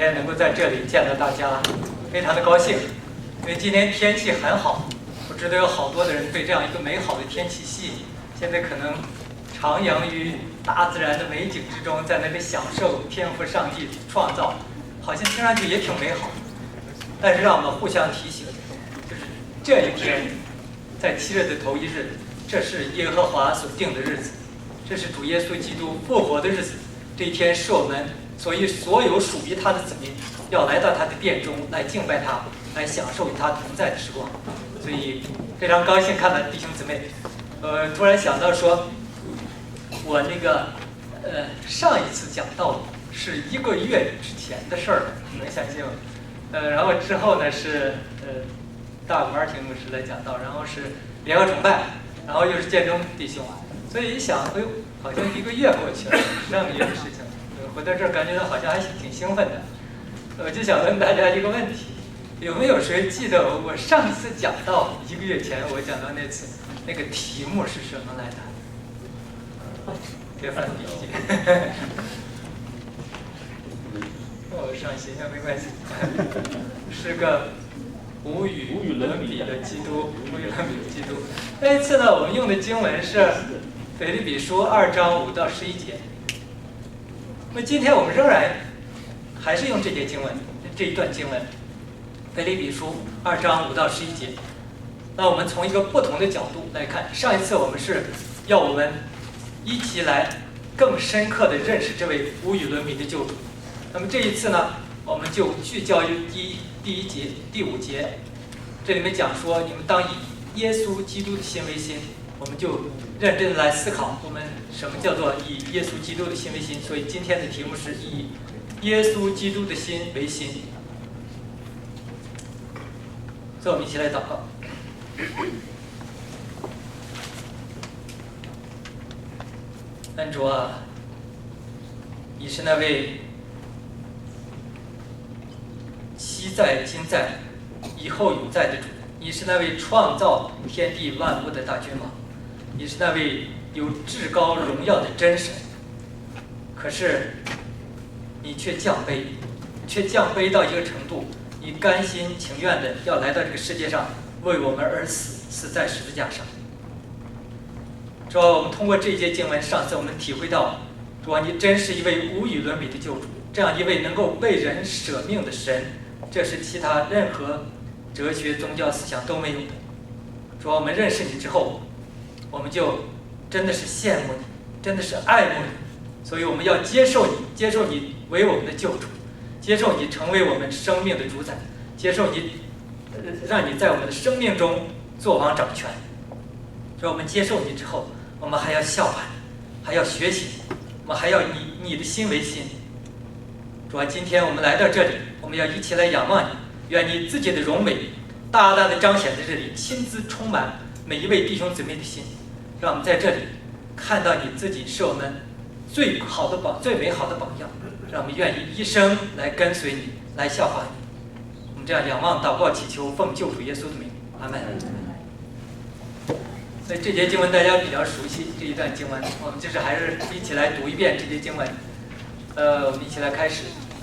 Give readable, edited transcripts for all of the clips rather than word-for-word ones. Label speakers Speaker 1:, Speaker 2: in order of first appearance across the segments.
Speaker 1: 天能够在这里见到大家，非常的高兴，因为今天天气很好，我知道有好多的人被这样一个美好的天气吸引，现在可能徜徉于大自然的美景之中，在那里享受天赋上帝创造，好像听上去也挺美好。但是让我们互相提醒，就是这一天，在7日的头一日，这是耶和华所定的日子，这是主耶稣基督复活的日子。这一天是我们所有属于他的子民要来到他的殿中来敬拜他，来享受与他同在的时光。所以非常高兴看到弟兄姊妹。突然想到说，我那个上一次讲道是1个月之前的事儿，你能相信吗？然后之后呢是大管听牧师来讲道，然后是联合崇拜，然后又是建中弟兄，所以一想，哎呦，好像1个月过去了，这样一件事情。回到这儿感觉到好像还挺兴奋的。我就想问大家一个问题，有没有谁记得我上次讲到1个月前我讲到那次那个题目是什么来的？别翻笔记。上写下没关系。是个无与伦比的基督，无与伦比的基督。那一次呢，我们用的经文是腓立比书2章5到11节。那么今天我们仍然还是用这节经文，这一段经文，腓立比书2章5到11节。那我们从一个不同的角度来看，上一次我们是要我们一起来更深刻地认识这位无与伦比的救主。那么这一次呢，我们就聚焦于第1节、第5节，这里面讲说你们当以耶稣基督的心为心，我们就认真地来思考我们什么叫做以耶稣基督的心为心。所以今天的题目是以耶稣基督的心为心。所以我们一起来祷告。恩主啊，你是那位昔在今在以后永在的主，你是那位创造天地万物的大君王，你是那位有至高荣耀的真神。可是你却降卑到一个程度，你甘心情愿的要来到这个世界上，为我们而死，死在十字架上。主啊，我们通过这节经文，上次我们体会到，主啊，你真是一位无与伦比的救主，这样一位能够为人舍命的神，这是其他任何哲学宗教思想都没有的。主啊，我们认识你之后，我们就真的是羡慕你，真的是爱慕你，所以我们要接受你为我们的救主，接受你成为我们生命的主宰，接受你，让你在我们的生命中做王掌权。所以我们接受你之后，我们还要效法你，还要学习你，我们还要以你的心为心。主啊，今天我们来到这里，我们要一起来仰望你，愿你自己的荣美大大的彰显在这里，亲自充满每一位弟兄姊妹的心，让我们在这里看到你自己是我们最美好的榜样，让我们愿意一生来跟随你，来效法你。我们这样仰望祷告祈求，奉救主耶稣的名，阿门。所以这节经文大家比较熟悉，这一段经文我们就是还是一起来读一遍这节经文。我们一起来开始。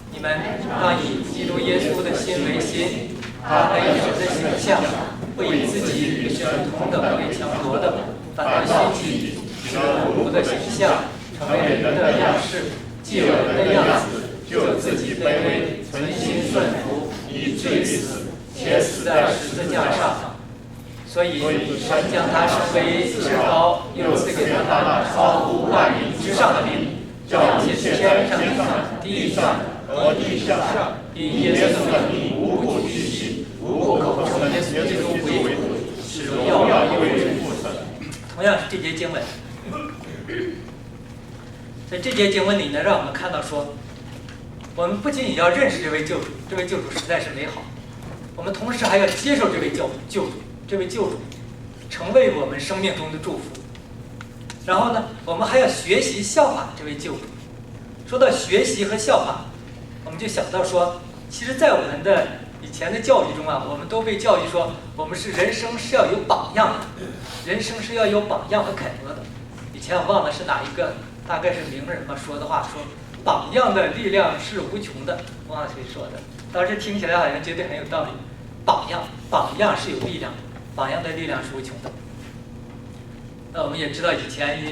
Speaker 1: 你们当以基督耶稣的心为心，他没有神的形象，不以自己与神同等为强夺的，反倒虚己，取了奴的形象，成为人的样式，既有人的样子，就自己卑微，存心顺服，以至于死，且死在十字架上。所以神将他升为至高，又赐给他那超乎万名之上的名，叫一切天上、地上和地下，因耶稣的名无不举起，无不口称耶稣基督为主，使荣耀归于父神。同样是这节经文，在这节经文里呢，让我们看到说，我们不仅仅要认识这位救主，这位救主实在是美好，我们同时还要接受这位救主，这位救主成为我们生命中的祝福。然后呢，我们还要学习效法这位救主。说到学习和效法，我们就想到说，其实在我们的以前的教育中啊，我们都被教育说，我们是人生是要有榜样的，人生是要有榜样和楷模的。以前我忘了是哪一个，大概是名人嘛说的话，说榜样的力量是无穷的，王小飞说的，当时听起来好像觉得很有道理。榜样是有力量的，榜样的力量是无穷的。那我们也知道以前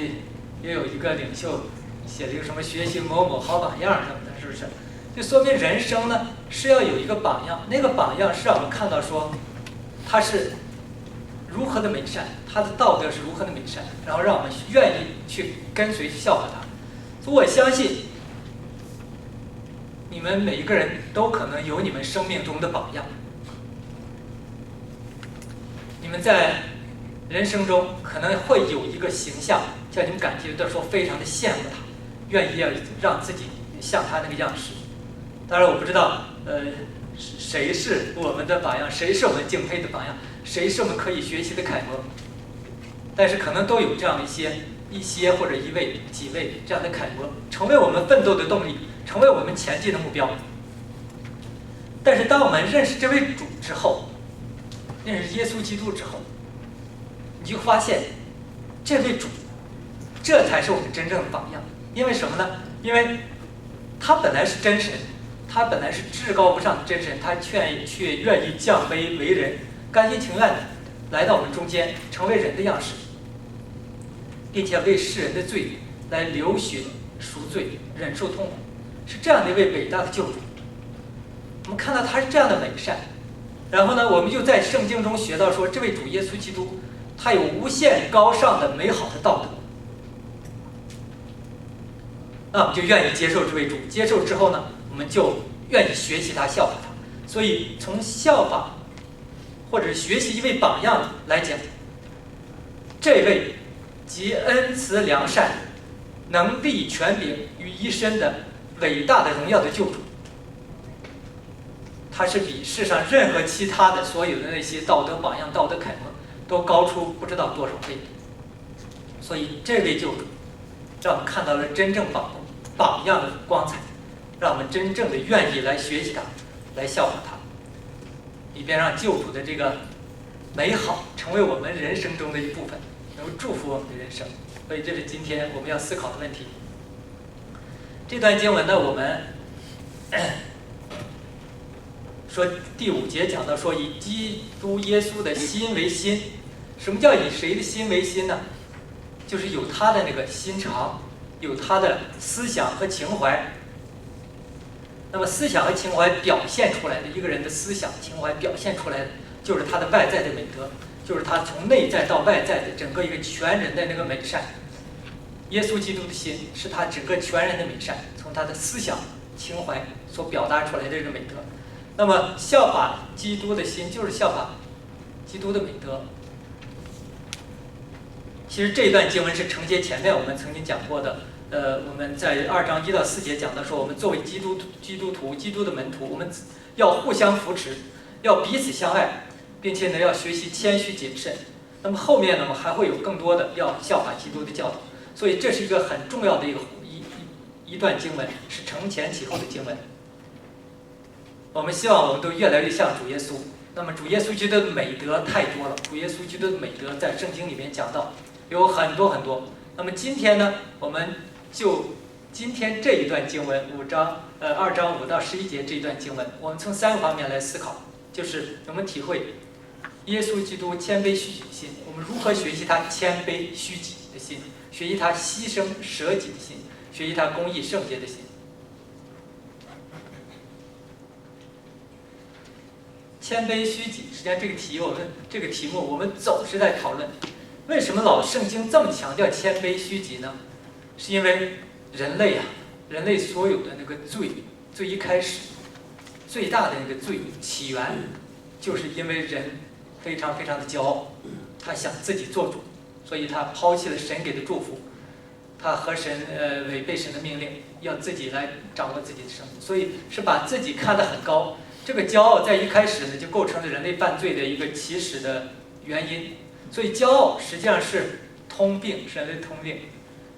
Speaker 1: 也有一个领袖写了一个什么学习某某好榜样什么的，是不是？就说明人生呢是要有一个榜样，那个榜样是让我们看到说他是如何的美善，他的道德是如何的美善，然后让我们愿意去跟随去效法他。所以我相信你们每一个人都可能有你们生命中的榜样，你们在人生中可能会有一个形象，叫你们感觉到说非常的羡慕他，愿意要让自己像他那个样式。当然我不知道谁是我们的榜样，谁是我们敬佩的榜样，谁是我们可以学习的楷模，但是可能都有这样一些或者一位几位这样的楷模，成为我们奋斗的动力，成为我们前进的目标。但是当我们认识这位主之后，认识耶稣基督之后，你就发现这位主，这才是我们真正的榜样。因为什么呢？因为他本来是真神，他本来是至高不上的真神，他却愿意降卑为人，甘心情愿的来到我们中间，成为人的样式，并且为世人的罪来流血赎罪，忍受痛苦，是这样的一位伟大的救主。我们看到他是这样的美善，然后呢，我们就在圣经中学到说，这位主耶稣基督，他有无限高尚的美好的道德。那我们就愿意接受这位主，接受之后呢，我们就愿意学习他，效法他。所以从效法或者学习一位榜样来讲，这位集恩慈良善、能力权柄于一身的伟大的荣耀的救主，他是比世上任何其他的所有的那些道德榜样、道德楷模都高出不知道多少倍。所以这位救主让我们看到了真正榜样的光彩，让我们真正的愿意来学习他，来效法他，以便让救主的这个美好成为我们人生中的一部分，能够祝福我们的人生。所以这是今天我们要思考的问题。这段经文呢，我们说第5节讲到说，以基督耶稣的心为心。什么叫以谁的心为心呢？就是有他的那个心肠，有他的思想和情怀。那么思想和情怀表现出来的，一个人的思想情怀表现出来的，就是他的外在的美德，就是他从内在到外在的整个一个全人的那个美善。耶稣基督的心是他整个全人的美善，从他的思想情怀所表达出来的这个美德。那么效法基督的心就是效法基督的美德。其实这一段经文是承接前面我们曾经讲过的，我们在2章1到4节讲到说，我们作为基督徒、基督的门徒，我们要互相扶持，要彼此相爱，并且呢要学习谦虚谨慎。那么后面呢，我们还会有更多的要效法基督的教导。所以这是一个很重要的一段经文，是承前启后的经文。我们希望我们都越来越像主耶稣。那么主耶稣基督的美德太多了，主耶稣基督的美德在圣经里面讲到有很多很多。那么今天呢，我们就今天这一段经文2章5到11节这一段经文，我们从3个方面来思考，就是我们体会耶稣基督谦卑虚己的心，我们如何学习他谦卑虚己的心，学习他牺牲舍己的心，学习他公义圣洁的心。谦卑虚己，实际上这个题目我们总是在讨论，为什么老圣经这么强调谦卑虚己呢？是因为人类所有的那个罪，最一开始最大的那个罪起源，就是因为人非常非常的骄傲，他想自己做主，所以他抛弃了神给的祝福，他和神违背神的命令，要自己来掌握自己的生命，所以是把自己看得很高。这个骄傲在一开始呢，就构成了人类犯罪的一个起始的原因。所以骄傲实际上是通病，是人类通病。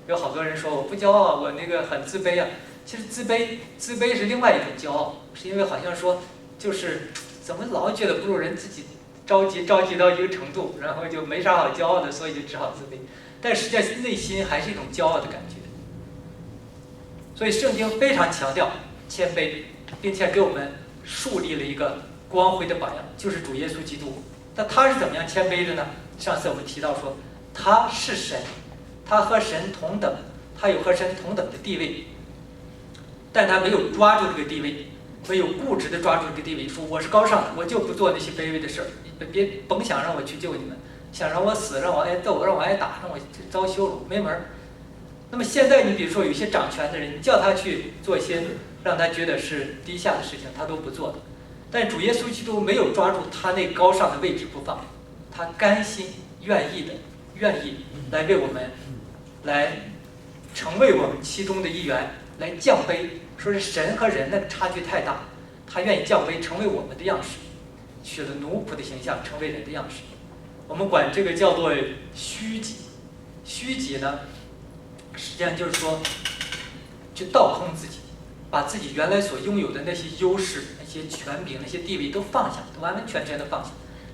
Speaker 1: 有好多人说我不骄傲，我那个很自卑啊。其实自卑是另外一种骄傲，是因为好像说就是怎么老觉得不如人，自己着急到一个程度，然后就没啥好骄傲的，所以就只好自卑。但实际上内心还是一种骄傲的感觉。所以圣经非常强调谦卑，并且给我们树立了一个光辉的榜样，就是主耶稣基督。那他是怎么样谦卑的呢？上次我们提到说，他是神，他和神同等，他有和神同等的地位，但他没有抓住这个地位，没有固执的抓住这个地位，说我是高尚的，我就不做那些卑微的事儿，别甭想让我去救你们，想让我死，让我挨揍，让我挨打，让我遭羞辱，没门儿。那么现在你比如说有一些掌权的人，你叫他去做一些让他觉得是低下的事情，他都不做的。但主耶稣基督没有抓住他那高尚的位置不放，他甘心愿意来为我们，来成为我们其中的一员，来降卑。说是神和人的差距太大，他愿意降卑，成为我们的样式，取了奴仆的形象，成为人的样式。我们管这个叫做虚己。虚己呢，实际上就是说，去倒空自己，把自己原来所拥有的那些优势、那些权柄、那些地位都放下，都完完全全的放下，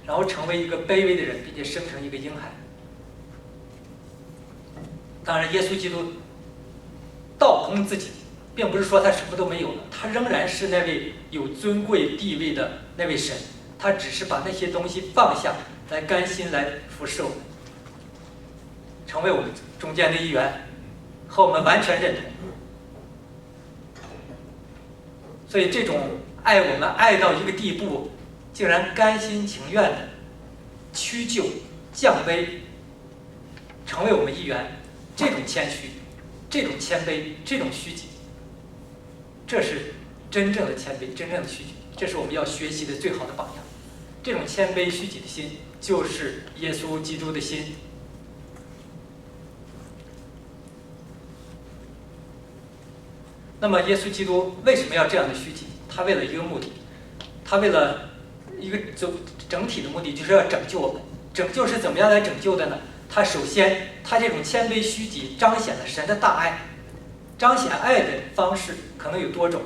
Speaker 1: 然后成为一个卑微的人，并且生成一个婴孩。当然，耶稣基督倒空自己，并不是说他什么都没有了，他仍然是那位有尊贵地位的那位神，他只是把那些东西放下来，甘心来服侍我们，成为我们中间的一员，和我们完全认同。所以这种爱我们爱到一个地步，竟然甘心情愿的屈就降卑，成为我们一员，这种谦虚，这种谦卑，这种虚己，这是真正的谦卑，真正的虚己，这是我们要学习的最好的榜样。这种谦卑虚己的心，就是耶稣基督的心。那么耶稣基督为什么要这样的虚己？他为了一个目的，他为了一个整体的目的，就是要拯救我们。拯救是怎么样来拯救的呢？他首先，他这种谦卑虚己彰显了神的大爱。彰显爱的方式可能有多种。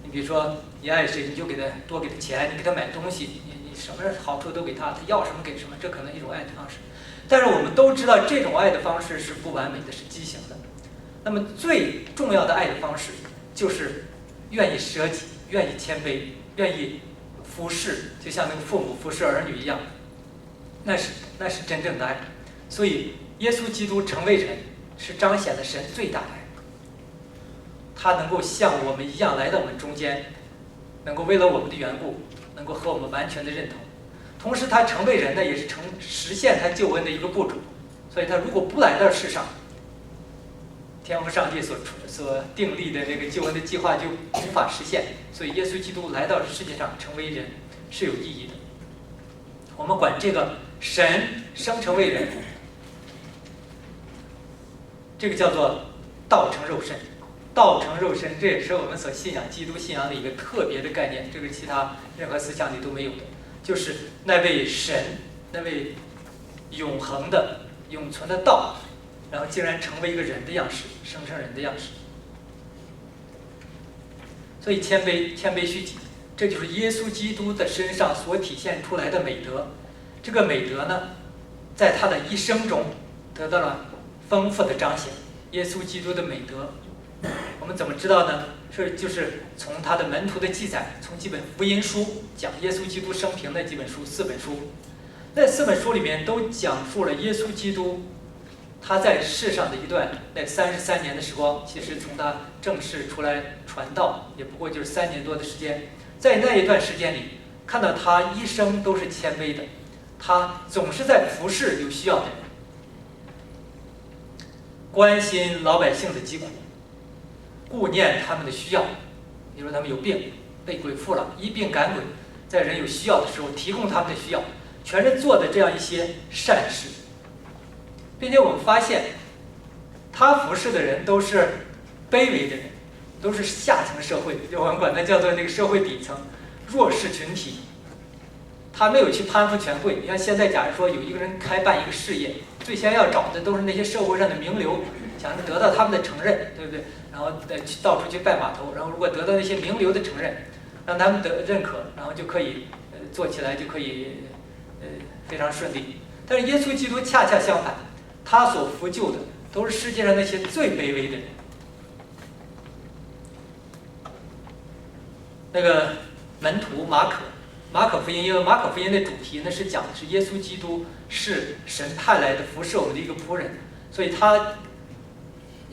Speaker 1: 你比如说，你爱谁，你就多给他钱，你给他买东西，你什么好处都给他，他要什么给什么，这可能一种爱的方式。但是我们都知道，这种爱的方式是不完美的，是畸形的。那么最重要的爱的方式，就是愿意舍己，愿意谦卑，愿意服侍，就像那个父母服侍儿女一样，那是真正的爱。所以耶稣基督成为人，是彰显了神最大的爱。他能够像我们一样来到我们中间，能够为了我们的缘故，能够和我们完全的认同。同时他成为人呢，也是实现他救恩的一个步骤。所以他如果不来到世上，天父上帝所订立的那个救恩的计划就无法实现。所以耶稣基督来到世界上成为人是有意义的。我们管这个神生成为人，这个叫做道成肉身。道成肉身，这也是我们所信仰基督信仰的一个特别的概念，这个其他任何思想里都没有的。就是那位神，那位永恒的永存的道，然后竟然成为一个人的样式，生成人的样式。所以谦卑虚己，这就是耶稣基督的身上所体现出来的美德。这个美德呢，在他的一生中得到了丰富的彰显。耶稣基督的美德，我们怎么知道呢？就是从他的门徒的记载，从几本福音书讲耶稣基督生平的几本书，4本书。那4本书里面都讲述了耶稣基督他在世上的一段那33年的时光。其实从他正式出来传道，也不过就是3年多的时间。在那一段时间里，看到他一生都是谦卑的，他总是在服侍有需要的人，关心老百姓的疾苦，顾念他们的需要。比如他们有病，被鬼附了，医病赶鬼，在人有需要的时候提供他们的需要，全是做的这样一些善事。并且我们发现，他服侍的人都是卑微的人，都是下层社会，就我们管它叫做那个社会底层弱势群体。他没有去攀附权贵。你看现在，假如说有一个人办一个事业，最先要找的都是那些社会上的名流，想着得到他们的承认，对不对？然后到处去拜码头，然后如果得到那些名流的承认，让他们的认可，然后就可以做起来就可以非常顺利。但是耶稣基督恰恰相反，他所服救的都是世界上那些最卑微的人，那个门徒马可福音，因为马可福音的主题呢是讲的是耶稣基督是神派来的服侍我们的一个仆人，所以他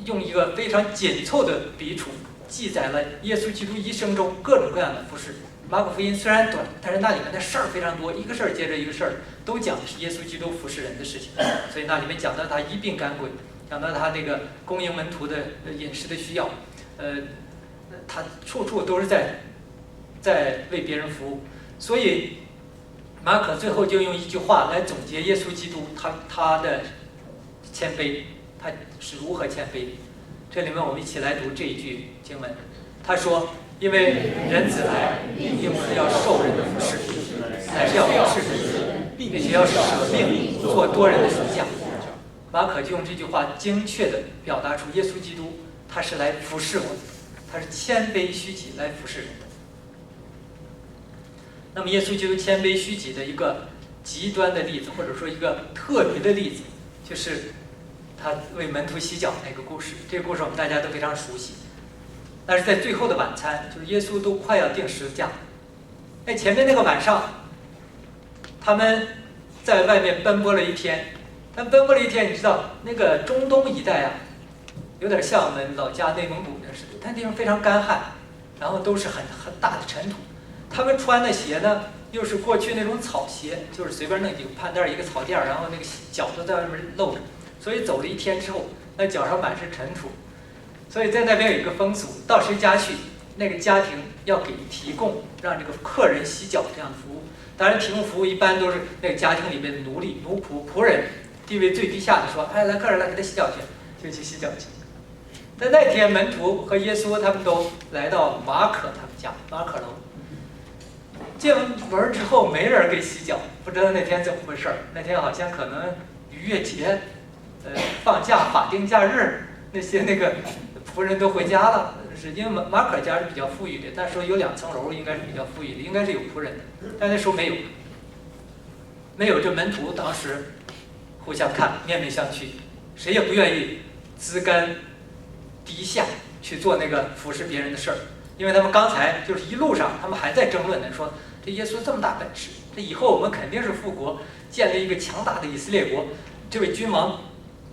Speaker 1: 用一个非常紧凑的笔触记载了耶稣基督一生中各种各样的服侍。马可福音虽然短，但是那里面的事儿非常多，一个事儿接着一个事儿，都讲的是耶稣基督服侍人的事情。所以那里面讲到他医病赶鬼，讲到他那个供应门徒的饮食的需要，他处处都是在为别人服务。所以马可最后就用一句话来总结耶稣基督他的谦卑，他是如何谦卑的。这里面我们一起来读这一句经文，他说：因为人子来，并不是要受人的服侍，乃是要服侍人，并且要舍命做多人的属下。马可就用这句话精确地表达出耶稣基督他是来服侍我的，他是谦卑虚己来服侍人的。那么耶稣基督谦卑虚己的一个极端的例子，或者说一个特别的例子，就是他为门徒洗脚那个故事。这个故事我们大家都非常熟悉。但是在最后的晚餐，就是耶稣都快要钉十字架，前面那个晚上，他们在外面奔波了一天。他们奔波了一天，你知道那个中东一带啊，有点像我们老家内蒙古的似的，它地方非常干旱，然后都是很大的尘土。他们穿的鞋呢，又是过去那种草鞋，就是随便弄几个攀带一个草垫，然后那个脚都在外面露着，所以走了一天之后，那脚上满是尘土。所以在那边有一个风俗，到谁家去，那个家庭要给提供让这个客人洗脚这样的服务。当然，提供服务一般都是那个家庭里面的奴隶、奴仆、仆人，地位最低下的说：“哎，来客人来，给他洗脚去，就去洗脚去。”在那天，门徒和耶稣他们都来到马可他们家，马可楼。进门之后，没人给洗脚，不知道那天怎么回事。那天好像可能逾越节，放假法定假日，那些那个仆人都回家了。是因为马可家是比较富裕的，那时候有2层楼，应该是比较富裕的，应该是有仆人的。但那时候没有，这门徒当时互相看，面面相觑，谁也不愿意自甘低下去做那个服侍别人的事儿。因为他们刚才就是一路上，他们还在争论呢，说这耶稣这么大本事，这以后我们肯定是复国，建立一个强大的以色列国。这位君王，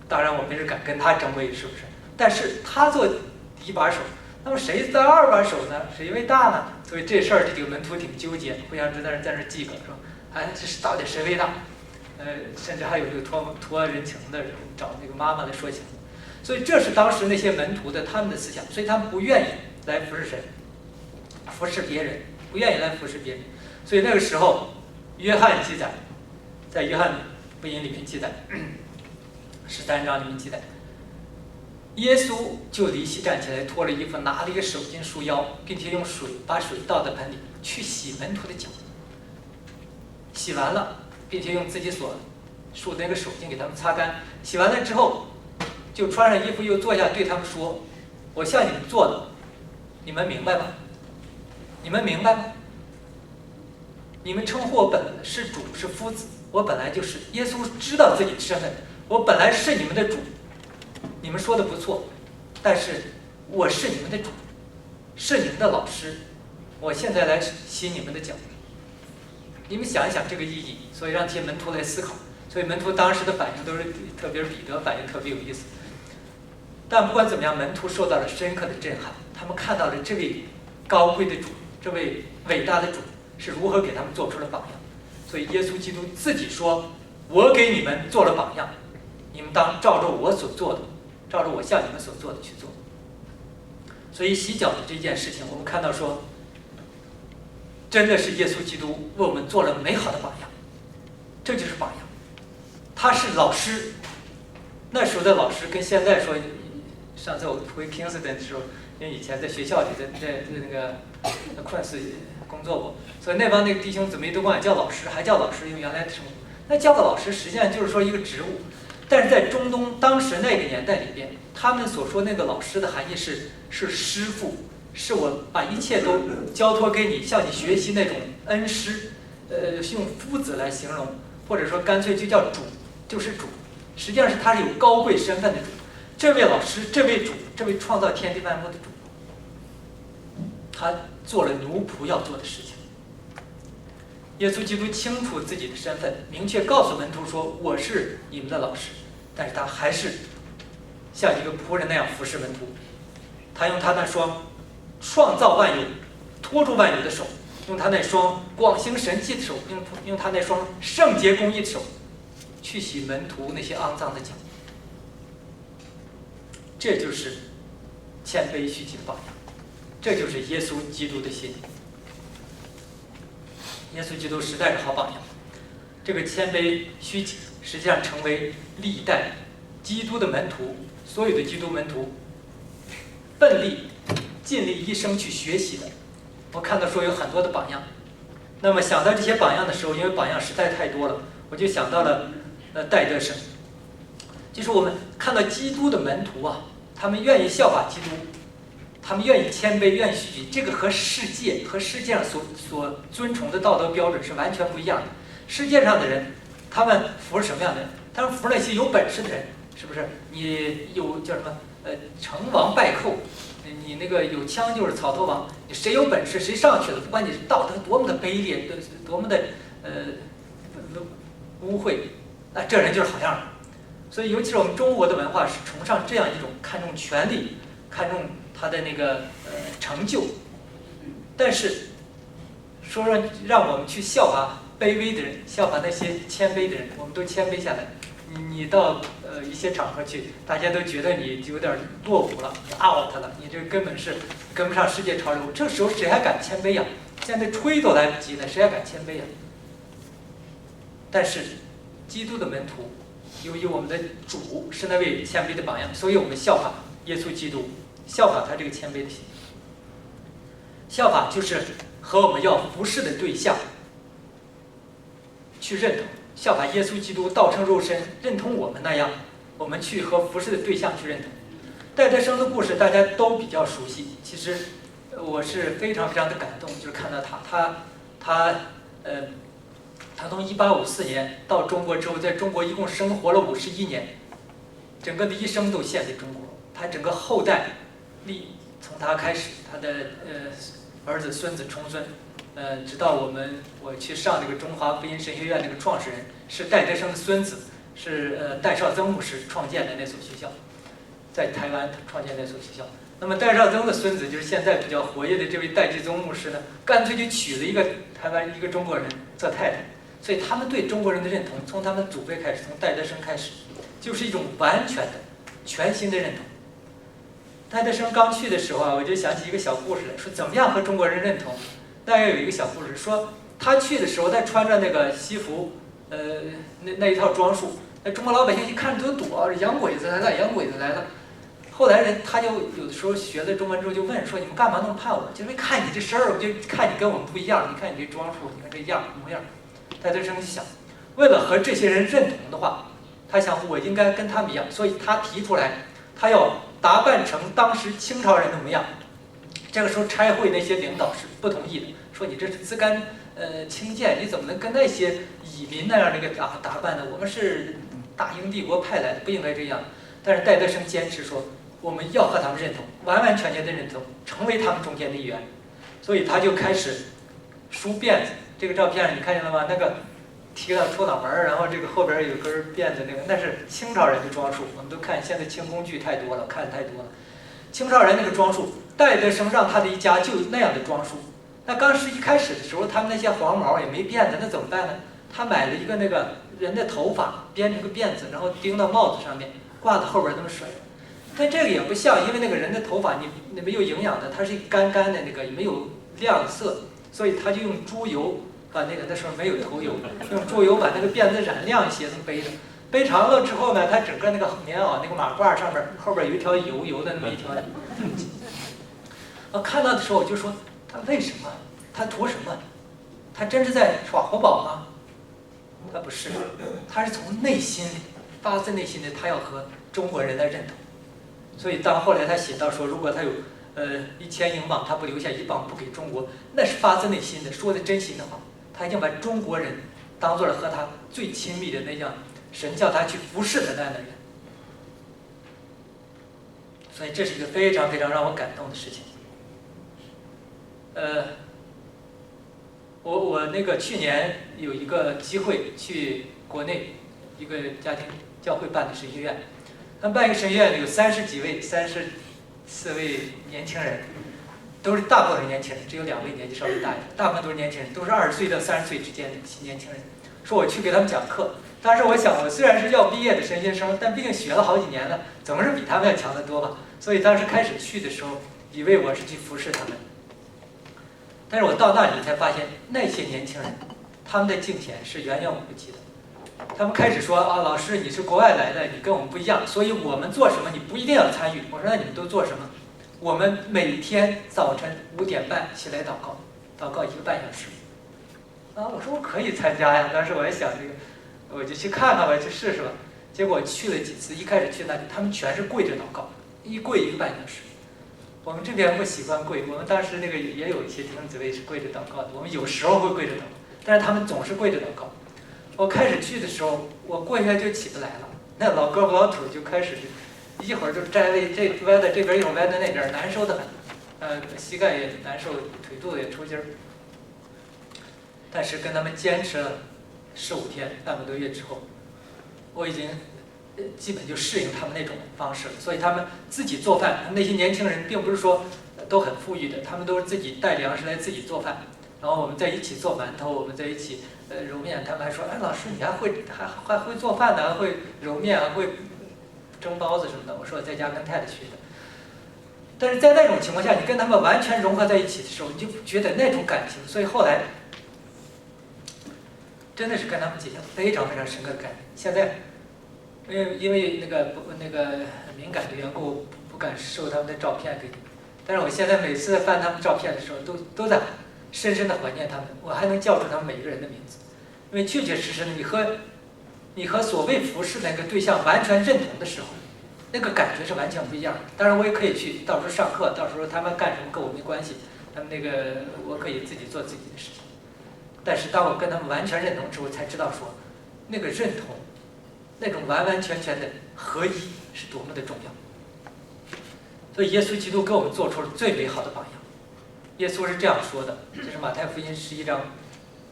Speaker 1: 当然我没人敢跟他争位，是不是？但是他做第一把手，那么谁当2把手呢？谁为大呢？所以这事儿这几个门徒挺纠结，互相在那记个说，哎，这是到底谁为大？甚至还有这个托人情的，找那个妈妈来说情。所以这是当时那些门徒的他们的思想，所以他们不愿意来服侍神，服侍别人，不愿意来服侍别人。所以那个时候，约翰记载，在约翰福音里面记载，13章里面记载，耶稣就离席站起来，脱了衣服，拿了一个手巾束腰，并且用水把水倒在盆里，去洗门徒的脚。洗完了，并且用自己所束的那个手巾给他们擦干。洗完了之后，就穿上衣服又坐下，对他们说：“我向你们做的，你们明白吗？你们明白吗？你们称呼我本是主是夫子，我本来就是。耶稣知道自己的身份，我本来是你们的主。你们说的不错，但是我是你们的主，是你们的老师。我现在来洗你们的脚。你们想一想这个意义，所以让这些门徒来思考。所以门徒当时的反应都是，特别是彼得反应特别有意思。但不管怎么样，门徒受到了深刻的震撼，他们看到了这位高贵的主，这位伟大的主是如何给他们做出了榜样。所以耶稣基督自己说：“我给你们做了榜样，你们当照着我所做的，照着我向你们所做的去做。”所以洗脚的这件事情，我们看到说，真的是耶稣基督为我们做了美好的榜样，这就是榜样。他是老师，那时候的老师跟现在说，上次我回 Kingston 的时候，因为以前在学校里在那个昆士工作过，所以那帮那个弟兄姊妹都管我叫老师，还叫老师用原来的称呼。那叫个老师实际上就是说一个职务，但是在中东当时那个年代里边，他们所说那个老师的含义是师傅，是我把一切都交托给你，向你学习那种恩师，用夫子来形容，或者说干脆就叫主，就是主。实际上是他是有高贵身份的主，这位老师，这位主，这位创造天地万物的主，他做了奴仆要做的事情。耶稣基督清楚自己的身份，明确告诉门徒说：“我是你们的老师。”但是他还是像一个仆人那样服侍门徒。他用他那双创造万有、托住万有的手，用他那双广行神迹的手，用他那双圣洁公义的手，去洗门徒那些肮脏的脚。这就是谦卑虚己的榜样，这就是耶稣基督的心。耶稣基督实在是好榜样。这个谦卑虚己，实际上成为历代基督的门徒，所有的基督门徒奋力尽力一生去学习的。我看到说有很多的榜样，那么想到这些榜样的时候，因为榜样实在太多了，我就想到了戴德生。就是我们看到基督的门徒啊，他们愿意效法基督，他们愿意谦卑，愿意虚己，这个和世界上所尊崇的道德标准是完全不一样的。世界上的人，他们服什么样的人？他们服那些有本事的人，是不是？你有叫什么？成王败寇，你那个有枪就是草头王，你谁有本事谁上去了，不管你道德多么的卑劣，多么的污秽，那这人就是好样的。所以，尤其是我们中国的文化是崇尚这样一种看重权力，看重他的那个成就。但是说让我们去效法卑微的人，效法那些谦卑的人，我们都谦卑下来。你到一些场合去，大家都觉得你有点落伍了，你 out 了，你这根本是跟不上世界潮流。这时候谁还敢谦卑呀？现在吹都来不及了，谁还敢谦卑呀？但是基督的门徒，由于我们的主是那位谦卑的榜样，所以我们效法耶稣基督，效法他这个谦卑的心。效法就是和我们要服侍的对象去认同，效法耶稣基督道成肉身，认同我们那样，我们去和服侍的对象去认同。戴德生的故事大家都比较熟悉，其实我是非常非常的感动，就是看到他从1854年到中国之后，在中国一共生活了51年，整个的一生都献给中国。他整个后代从他开始，他的儿子、孙子、重孙，直到我去上这个中华福音神学院那个创始人是戴德生的孙子，是戴绍曾牧师创建的那所学校，在台湾创建那所学校。那么戴绍曾的孙子就是现在比较活跃的这位戴季宗牧师呢，干脆就娶了一个台湾一个中国人做太太。所以他们对中国人的认同，从他们祖辈开始，从戴德生开始，就是一种完全的、全新的认同。戴德生刚去的时候啊，我就想起一个小故事来，说怎么样和中国人认同。大概有一个小故事，说他去的时候，他穿着那个西服，那一套装束，那中国老百姓一看都躲，洋鬼子来了，洋鬼子来了。后来他就有的时候学了中文之后就问说：“你们干嘛那么怕我？就是看你这身儿，我就看你跟我们不一样，你看你这装束，你看这样模样。”戴德生就想，为了和这些人认同的话，他想我应该跟他们一样，所以他提出来，他要打扮成当时清朝人的模样。这个时候差会那些领导是不同意的，说你这是自甘轻贱，你怎么能跟那些蚁民那样那个打扮呢？我们是大英帝国派来的，不应该这样。但是戴德生坚持说，我们要和他们认同，完完全全的认同，成为他们中间的一员。所以他就开始梳辫子。这个照片你看见了吗？那个提到出脑门，然后这个后边有根辫子，那是清朝人的装束。我们都看现在清宫剧太多了，看太多了。清朝人那个装束，戴德生让他的一家就那样的装束。那刚是一开始的时候，他们那些黄毛也没辫子，那怎么办呢？他买了一个那个人的头发编成个辫子，然后钉到帽子上面，挂到后边这么甩。但这个也不像，因为那个人的头发你没有营养的，它是干干的那个，也没有亮色。所以他就用猪油把那时候没有头油，用猪油把那个辫子染亮一些，这么背着。背长了之后呢，他整个那个棉袄那个马褂上面后边有一条油的那么一条。我看到的时候我就说，他为什么？他图什么？他真是在耍活宝吗？他不是，他是从内心里发自内心的，他要和中国人来认同。所以当后来他写到说，如果他有1000英镑，他不留下1镑不给中国，那是发自内心的，说的真心的话。他已经把中国人当做了和他最亲密的那样，神叫他去服侍的那样的人。所以这是一个非常非常让我感动的事情。我那个去年有一个机会去国内一个家庭教会办的神学院，他们办一个神学院有30几位、34位年轻人，都是大部分是年轻人，只有2位年纪稍微大一点，大部分都是年轻人，都是20岁到30岁之间的年轻人。说我去给他们讲课，当时我想，我虽然是要毕业的神学生，但毕竟学了好几年了，总是比他们要强得多吧。所以当时开始去的时候，以为我是去服侍他们。但是我到那里才发现，那些年轻人，他们的敬虔是远远不及的。他们开始说啊，老师你是国外来的，你跟我们不一样，所以我们做什么你不一定要参与。我说那你们都做什么？我们每天早晨5点半起来祷告，祷告1个半小时。啊，我说我可以参加呀。当时我还想这个，我就去看看吧，去试试吧。结果去了几次，一开始去那里，他们全是跪着祷告，一跪1个半小时。我们这边不习惯跪，我们当时那个也有一些弟兄姊妹是跪着祷告的，我们有时候会跪着祷告，但是他们总是跪着祷告。我开始去的时候，我过一下就起不来了，那老胳膊老腿就开始，一会儿就摘位这歪在这边，一会儿歪在那边，难受的很，膝盖也难受，腿肚子也抽筋儿。但是跟他们坚持了4、5天，半个多月之后，我已经基本就适应他们那种方式了。所以他们自己做饭，他们那些年轻人并不是说都很富裕的，他们都是自己带粮食来自己做饭。然后我们在一起做馒头，我们在一起揉面。他们还说：“哎，老师你还会做饭呢，还会揉面，还会蒸包子什么的。”我说我在家跟太太学的。但是在那种情况下，你跟他们完全融合在一起的时候，你就觉得那种感情。所以后来真的是跟他们结下非常非常深刻的感情。现在因为那个敏感的缘故，不敢收他们的照片给你。但是我现在每次翻他们照片的时候，都在深深的怀念他们。我还能叫出他们每一个人的名字，因为确确实实的，你和所谓服侍那个对象完全认同的时候，那个感觉是完全不一样的。当然我也可以去到时候上课，到时候他们干什么跟我没关系，他们那个我可以自己做自己的事情。但是当我跟他们完全认同之后，才知道说，那个认同，那种完完全全的合一是多么的重要。所以耶稣基督给我们做出了最美好的榜样。耶稣是这样说的，这是马太福音11章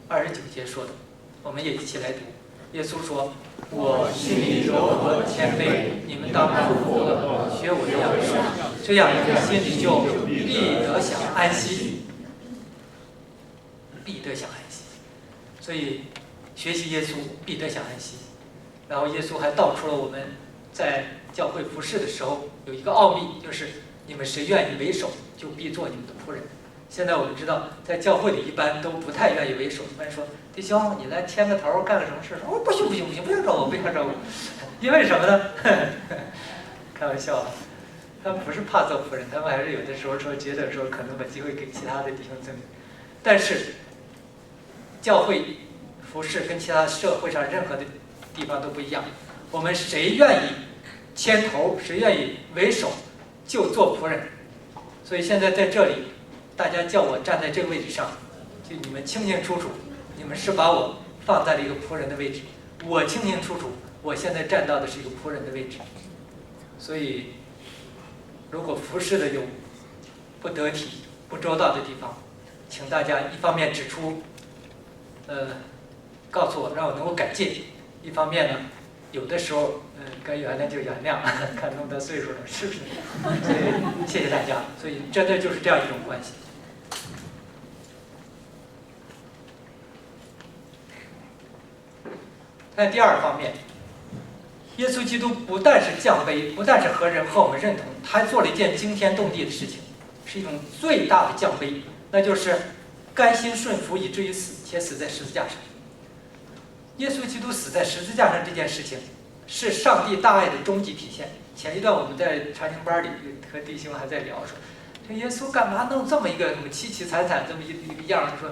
Speaker 1: 29节说的，我们也一起来读。耶稣说：“我心里柔和谦卑，你们当服我，学我的样式，这样你们心里就必得享安息，必得享安息。”所以学习耶稣必得享安息。然后耶稣还道出了我们在教会服侍的时候有一个奥秘，就是你们谁愿意为首，就必做你们的仆人。现在我们知道，在教会里一般都不太愿意为首，一般说弟兄你来牵个头，干个什么事？哦，不行，不要找我，不要找我，因为什么呢？开玩笑啊，他们不是怕做仆人，他们还是有的时候说觉得说可能把机会给其他的弟兄姊妹。但是教会服侍跟其他社会上任何的地方都不一样，我们谁愿意牵头，谁愿意为首，就做仆人。所以现在在这里，大家叫我站在这个位置上，就你们清清楚楚，你们是把我放在了一个仆人的位置，我清清楚楚，我现在站到的是一个仆人的位置。所以，如果服侍的有不得体、不周到的地方，请大家一方面指出，告诉我，让我能够改进；一方面呢，有的时候，该原谅就原谅，看那么大岁数了，是不是？所以谢谢大家。所以真的就是这样一种关系。在第二方面，耶稣基督不但是降卑，不但是和我们认同，他还做了一件惊天动地的事情，是一种最大的降卑，那就是甘心顺服以至于死，且死在十字架上。耶稣基督死在十字架上这件事情，是上帝大爱的终极体现。前一段我们在查经班里和弟兄还在聊说，这耶稣干嘛弄这么一个什么凄凄惨惨这么一个样？说，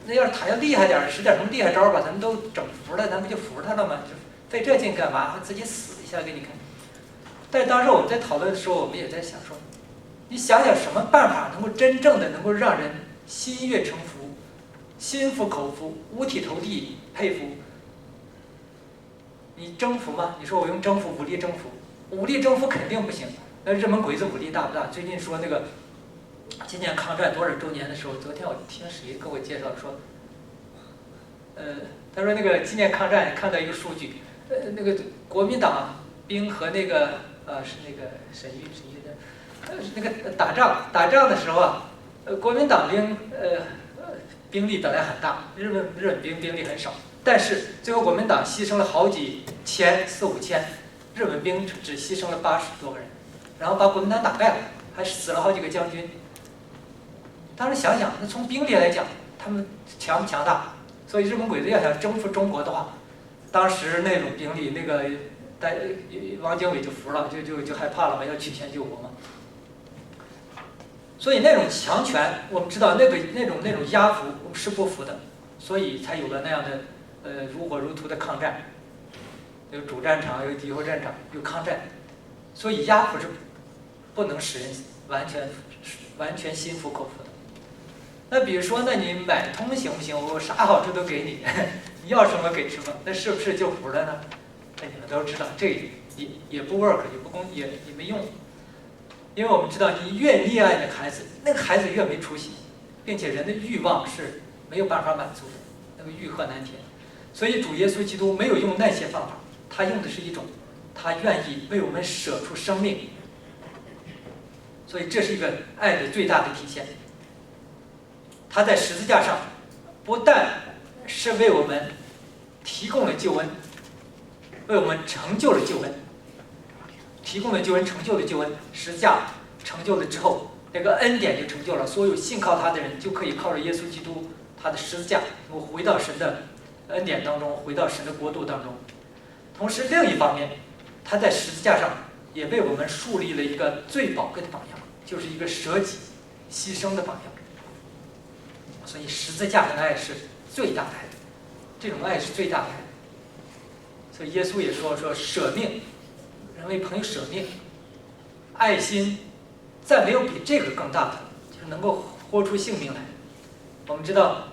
Speaker 1: 那要是他要厉害点，使点什么厉害招把咱们都整服了，咱不就服他了吗？就费这劲干嘛？自己死一下给你看。但是当时我们在讨论的时候，我们也在想说，你想想什么办法能够真正的能够让人心悦诚服、心服口服、五体投地佩服？你征服吗？你说我用征服武力征服，武力征服肯定不行。那日本鬼子武力大不大？最近说那个今年抗战多少周年的时候，昨天我听谁跟我介绍说，他说那个纪念抗战看到一个数据，那个国民党兵和那个是那个沈玉的，那个打仗的时候啊，国民党兵兵力本来很大，日本兵力很少，但是最后国民党牺牲了好几千，4、5千，日本兵只牺牲了80多个人，然后把国民党打败了，还死了好几个将军。当时想想，那从兵力来讲，他们强不强大？所以日本鬼子要想征服中国的话，当时那种兵力，那个汪精卫就服了，就害怕了嘛，要取钱救国嘛。所以那种强权，我们知道那种压服，我们是不服的，所以才有了那样的如火如荼的抗战，有主战场，有敌后战场，有抗战，所以压服是不能使人完全心服口服的。那比如说，那你买通行不行？我啥好处都给你，你要什么给什么，那是不是就服了呢？那你们都知道，这也不 work， 也没用。因为我们知道，你越溺爱那个孩子，那个孩子越没出息，并且人的欲望是没有办法满足的，那个欲壑难填。所以主耶稣基督没有用那些方法，他用的是一种，他愿意为我们舍出生命。所以这是一个爱的最大的体现。他在十字架上，不但是为我们提供了救恩，为我们成就了救恩。提供了救恩，成就了救恩，十字架成就了之后，那个恩典就成就了。所有信靠他的人就可以靠着耶稣基督他的十字架，能够回到神的恩典当中，回到神的国度当中。同时，另一方面，他在十字架上也为我们树立了一个最宝贵的榜样，就是一个舍己牺牲的榜样。所以，十字架的爱是最大的爱，这种爱是最大的爱。所以，耶稣也说舍命。人为朋友舍命，爱心再没有比这个更大的，就是能够豁出性命来。我们知道，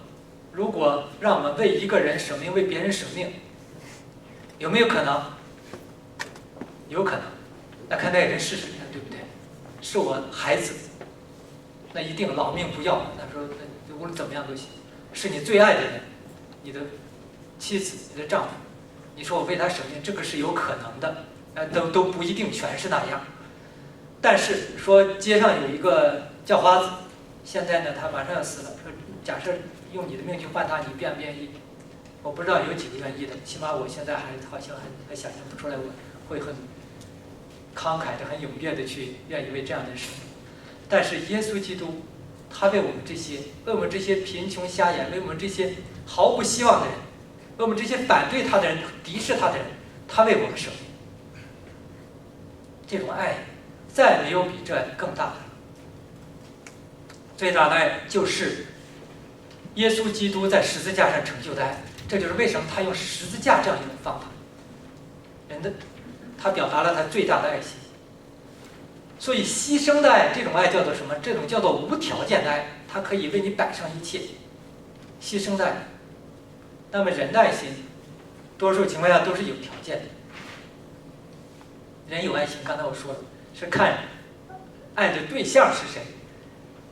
Speaker 1: 如果让我们为一个人舍命，为别人舍命，有没有可能？有可能。那看那个人是谁呢？对不对？是我孩子，那一定老命不要。那说无论怎么样都行。是你最爱的人，你的妻子、你的丈夫，你说我为他舍命，这个是有可能的。都不一定全是那样，但是说街上有一个叫花子，现在呢他马上要死了，说假设用你的命去换他，你愿不愿意？我不知道有几个愿意的，起码我现在好像还想象不出来，我会很慷慨的、很踊跃的去愿意为这样的人。但是耶稣基督，他为我们这些贫穷瞎眼，为我们这些毫无希望的人，为我们这些反对他的人、敌视他的人，他为我们舍命。这种爱，再没有比这更大的了。最大的爱就是耶稣基督在十字架上成就的爱，这就是为什么他用十字架这样一种方法，他表达了他最大的爱心。所以牺牲的爱，这种爱叫做什么？这种叫做无条件的爱，他可以为你摆上一切。牺牲的爱，那么人的爱心，多数情况下都是有条件的。人有爱心，刚才我说了，是看爱的对象是谁。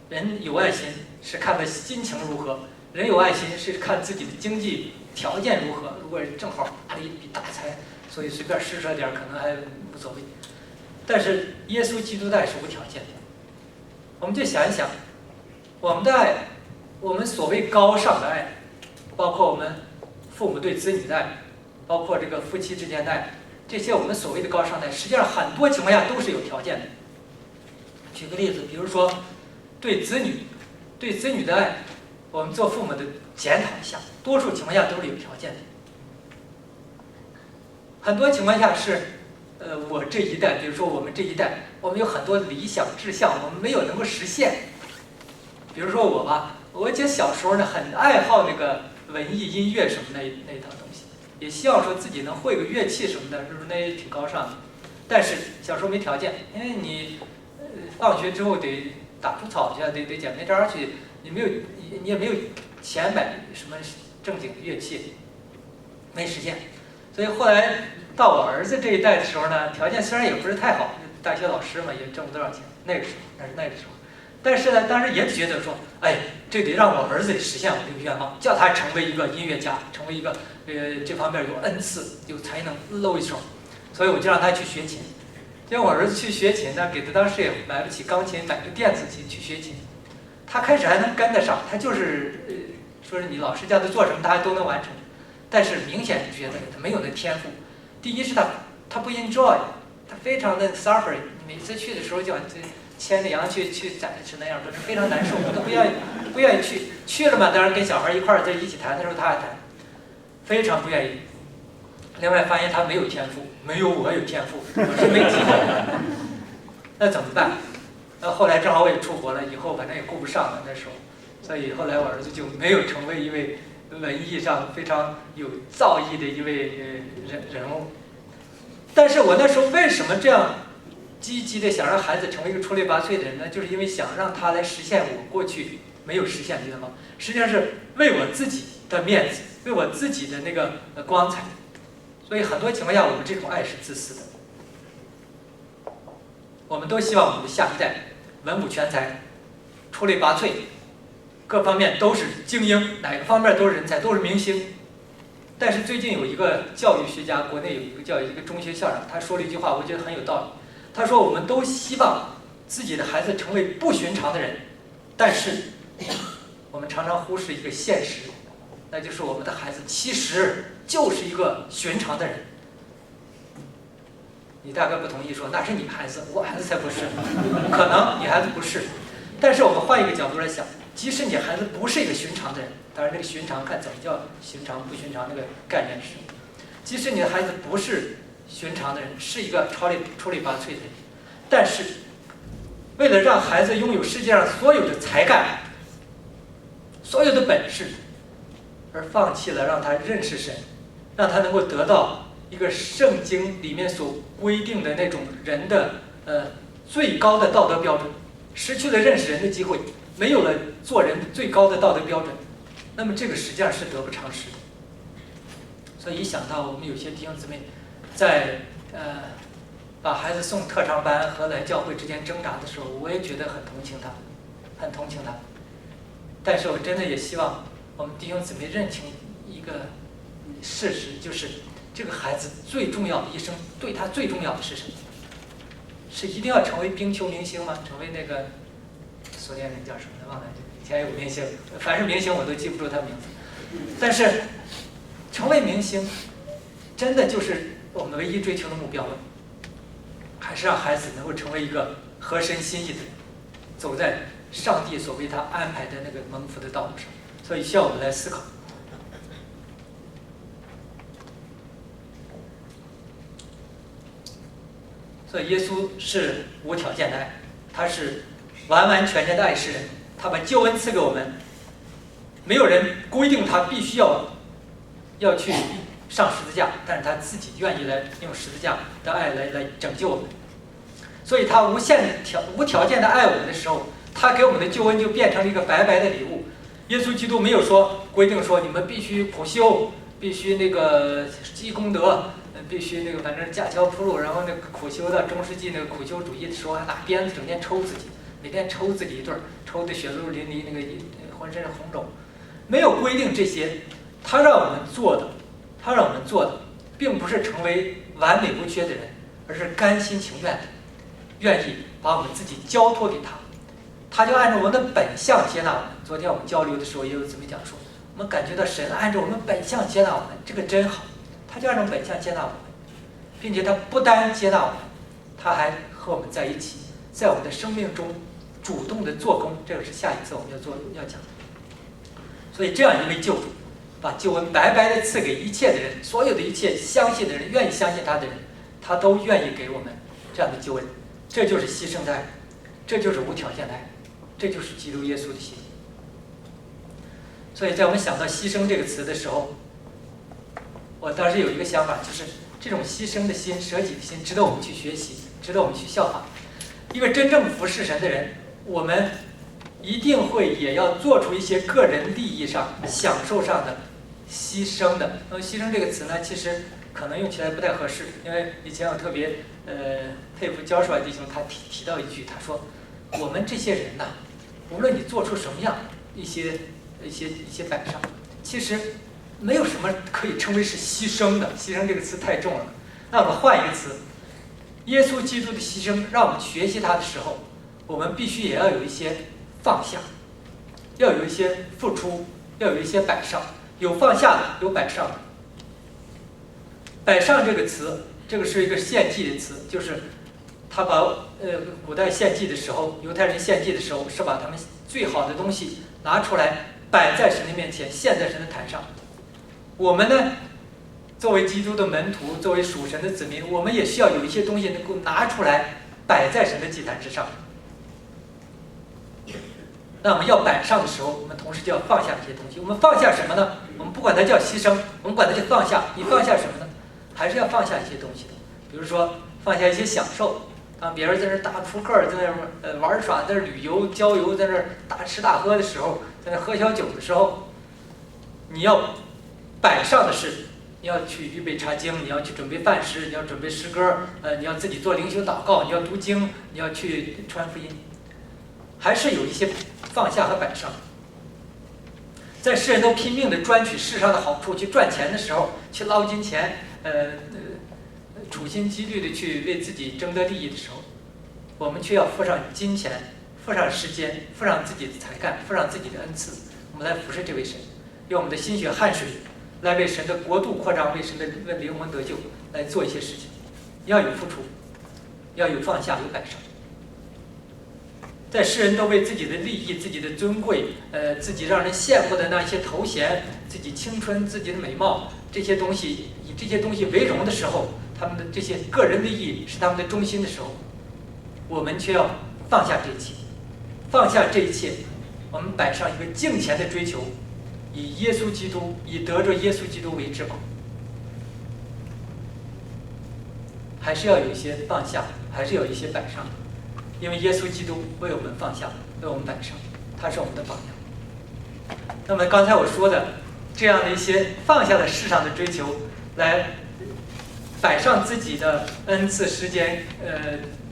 Speaker 1: 人有爱心是看他心情如何，人有爱心是看自己的经济条件如何。如果正好拿了一笔大财，所以随便施舍点可能还无所谓。但是耶稣基督的爱是无条件的。我们就想一想，我们的爱，我们所谓高尚的爱，包括我们父母对子女的爱，包括这个夫妻之间的爱。这些我们所谓的高尚的爱，实际上很多情况下都是有条件的。举个例子，比如说对子女的爱，我们做父母的检讨一下，多数情况下都是有条件的。很多情况下是，我这一代，比如说我们这一代，我们有很多理想志向，我们没有能够实现。比如说我吧，我姐小时候呢很爱好那个文艺音乐什么那套东西。也希望说自己能会个乐器什么的，是不是那也挺高尚的？但是小时候没条件，因为你放学之后得打出草去，得捡煤渣去，你也没有钱买什么正经的乐器，没实现。所以后来到我儿子这一代的时候呢，条件虽然也不是太好，大学老师嘛也挣不多少钱，那个时候，但是呢，当时也觉得说，哎，这得让我儿子实现我这个愿望，叫他成为一个音乐家，成为一个这方面有恩赐、有才能露一手，所以我就让他去学琴。结果我儿子去学琴呢，给他当时也买不起钢琴，买个电子琴去学琴。他开始还能跟得上，他就是说是你老师叫他做什么，他都能完成。但是明显觉得他没有那天赋。第一是他不 enjoy， 他非常的 suffering。每次去的时候就牵着羊去展示那样，都是非常难受，他不愿意去。去了嘛，当然跟小孩一块儿在一起弹的时候他还弹，非常不愿意。另外发现他没有天赋，没有我有天赋，我是没机会。那怎么办？后来正好我也出国了，以后反正也顾不上了那时候，所以后来我儿子就没有成为一位文艺上非常有造诣的一位人物。但是我那时候为什么这样积极的想让孩子成为一个出类拔萃的人呢？就是因为想让他来实现我过去没有实现的愿望，实际上是为我自己的面子，为我自己的那个光彩。所以很多情况下，我们这种爱是自私的。我们都希望我们的下一代文武全才，出类拔萃，各方面都是精英，哪个方面都是人才，都是明星。但是最近有一个教育学家，国内有一个中学校长，他说了一句话，我觉得很有道理。他说：“我们都希望自己的孩子成为不寻常的人，但是我们常常忽视一个现实，那就是我们的孩子其实就是一个寻常的人。”你大概不同意说那是你孩子，我孩子才不是，可能你孩子不是，但是我们换一个角度来想，即使你孩子不是一个寻常的人，当然这个寻常看怎么叫寻常不寻常那个概念是，即使你的孩子不是寻常的人，是一个出类拔萃的人，但是为了让孩子拥有世界上所有的才干、所有的本事，而放弃了让他认识神，让他能够得到一个圣经里面所规定的那种人的最高的道德标准，失去了认识人的机会，没有了做人最高的道德标准，那么这个实际上是得不偿失的。所以一想到我们有些弟兄姊妹在把孩子送特长班和来教会之间挣扎的时候，我也觉得很同情他，很同情他。但是我真的也希望我们弟兄姊妹认清一个事实，就是这个孩子最重要的一生，对他最重要的是什么？是一定要成为冰球明星吗？成为那个苏联人叫什么来忘了，以前有明星，凡是明星我都记不住他名字。但是成为明星，真的就是我们唯一追求的目标吗？还是让孩子能够成为一个合神心意的人，走在上帝所为他安排的那个蒙福的道路上？所以需要我们来思考。所以耶稣是无条件的爱，他是完完全全的爱世人，他把救恩赐给我们，没有人规定他必须要去上十字架，但是他自己愿意来用十字架的爱来拯救我们。所以他无条件的爱我们的时候，他给我们的救恩就变成了一个白白的礼物。耶稣基督没有说规定说你们必须苦修，必须那个积功德，必须那个反正架桥铺路，然后那个苦修到中世纪那个苦修主义的时候还拿鞭子整天抽自己，每天抽自己一顿，抽的血肉淋漓，那个浑身是红肿。没有规定这些，他让我们做的并不是成为完美无缺的人，而是甘心情愿的愿意把我们自己交托给他，他就按照我们的本相接纳我们。昨天我们交流的时候也有姊妹讲说，我们感觉到神按照我们本相接纳我们，这个真好。他就按照本相接纳我们，并且他不单接纳我们，他还和我们在一起，在我们的生命中主动的做工。这个是下一次我们要讲的。所以这样一位救主，把救恩白白的赐给一切的人，所有的一切相信的人，愿意相信他的人，他都愿意给我们这样的救恩。这就是牺牲的爱，这就是无条件的爱，这就是基督耶稣的心。所以在我们想到牺牲这个词的时候，我当时有一个想法，就是这种牺牲的心、舍己的心，值得我们去学习，值得我们去效仿。一个真正服侍神的人，我们一定会也要做出一些个人利益上、享受上的牺牲的。牺牲这个词呢，其实可能用起来不太合适，因为以前我特别佩服焦帅弟兄，他提到一句，他说：“我们这些人呐，无论你做出什么样一些摆上，其实没有什么可以称为是牺牲的。牺牲这个词太重了，那我们换一个词，耶稣基督的牺牲，让我们学习他的时候，我们必须也要有一些放下，要有一些付出，要有一些摆上，有放下的，有摆上的。摆上这个词，这个是一个献祭的词，就是他把古代献祭的时候，犹太人献祭的时候是把他们最好的东西拿出来摆在神的面前，献在神的坛上。我们呢，作为基督的门徒，作为属神的子民，我们也需要有一些东西能够拿出来摆在神的祭坛之上。那我们要摆上的时候，我们同时就要放下这些东西。我们放下什么呢？我们不管它叫牺牲，我们管它叫放下。你放下什么呢？还是要放下一些东西的。比如说放下一些享受，当别人在那打扑克，在那玩耍，在那旅游郊游，在那大吃大喝的时候，在那喝小酒的时候，你要摆上的是，你要去预备查经，你要去准备饭食，你要准备诗歌，你要自己做灵修祷告，你要读经，你要去传福音，还是有一些放下和摆上。在世人都拼命地赚取世上的好处，去赚钱的时候，去捞金钱，处心积虑地去为自己争得利益的时候，我们却要付上金钱，付上时间，付上自己的才干，付上自己的恩赐，我们来服侍这位神，用我们的心血汗水来为神的国度扩张，为神的灵魂得救来做一些事情。要有付出，要有放下，有摆上。在世人都为自己的利益、自己的尊贵、自己让人羡慕的那些头衔、自己青春、自己的美貌这些东西，以这些东西为荣的时候，他们的这些个人利益是他们的中心的时候，我们却要放下这一切，放下这一切，我们摆上一个敬虔的追求，以耶稣基督，以得着耶稣基督为至宝。还是要有一些放下，还是有一些摆上。因为耶稣基督为我们放下，为我们摆上，他是我们的榜样。那么刚才我说的这样的一些放下的世上的追求，来摆上自己的恩赐、时间、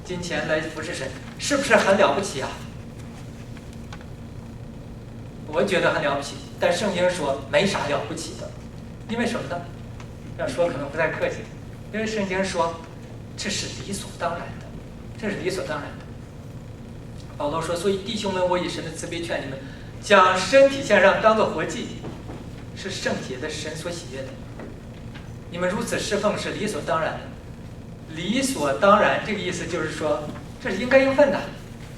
Speaker 1: 金钱来服侍神，是不是很了不起啊？我觉得很了不起，但圣经说没啥了不起的，因为什么呢？这样说可能不太客气，因为圣经说这是理所当然的，这是理所当然的。保罗说：“所以弟兄们，我以神的慈悲劝你们，将身体献上，当作活祭，是圣洁的，神所喜悦的。你们如此侍奉是理所当然的。理所当然这个意思就是说，这是应该应分的，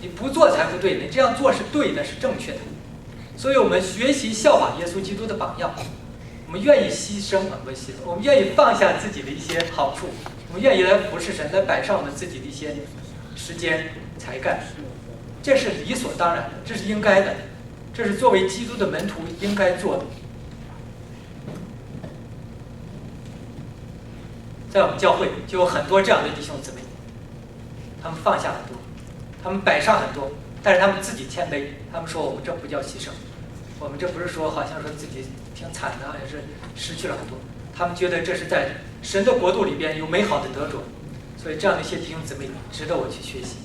Speaker 1: 你不做才不对，你这样做是对的，是正确的。所以我们学习效法耶稣基督的榜样，我们愿意牺牲我们愿意放下自己的一些好处，我们愿意来服侍神，来摆上我们自己的一些时间、才干。”这是理所当然的，这是应该的，这是作为基督的门徒应该做的。在我们教会就有很多这样的弟兄姊妹，他们放下很多，他们摆上很多，但是他们自己谦卑，他们说我们这不叫牺牲，我们这不是说好像说自己挺惨的，也是失去了很多，他们觉得这是在神的国度里边有美好的得着，所以这样的一些弟兄姊妹值得我去学习。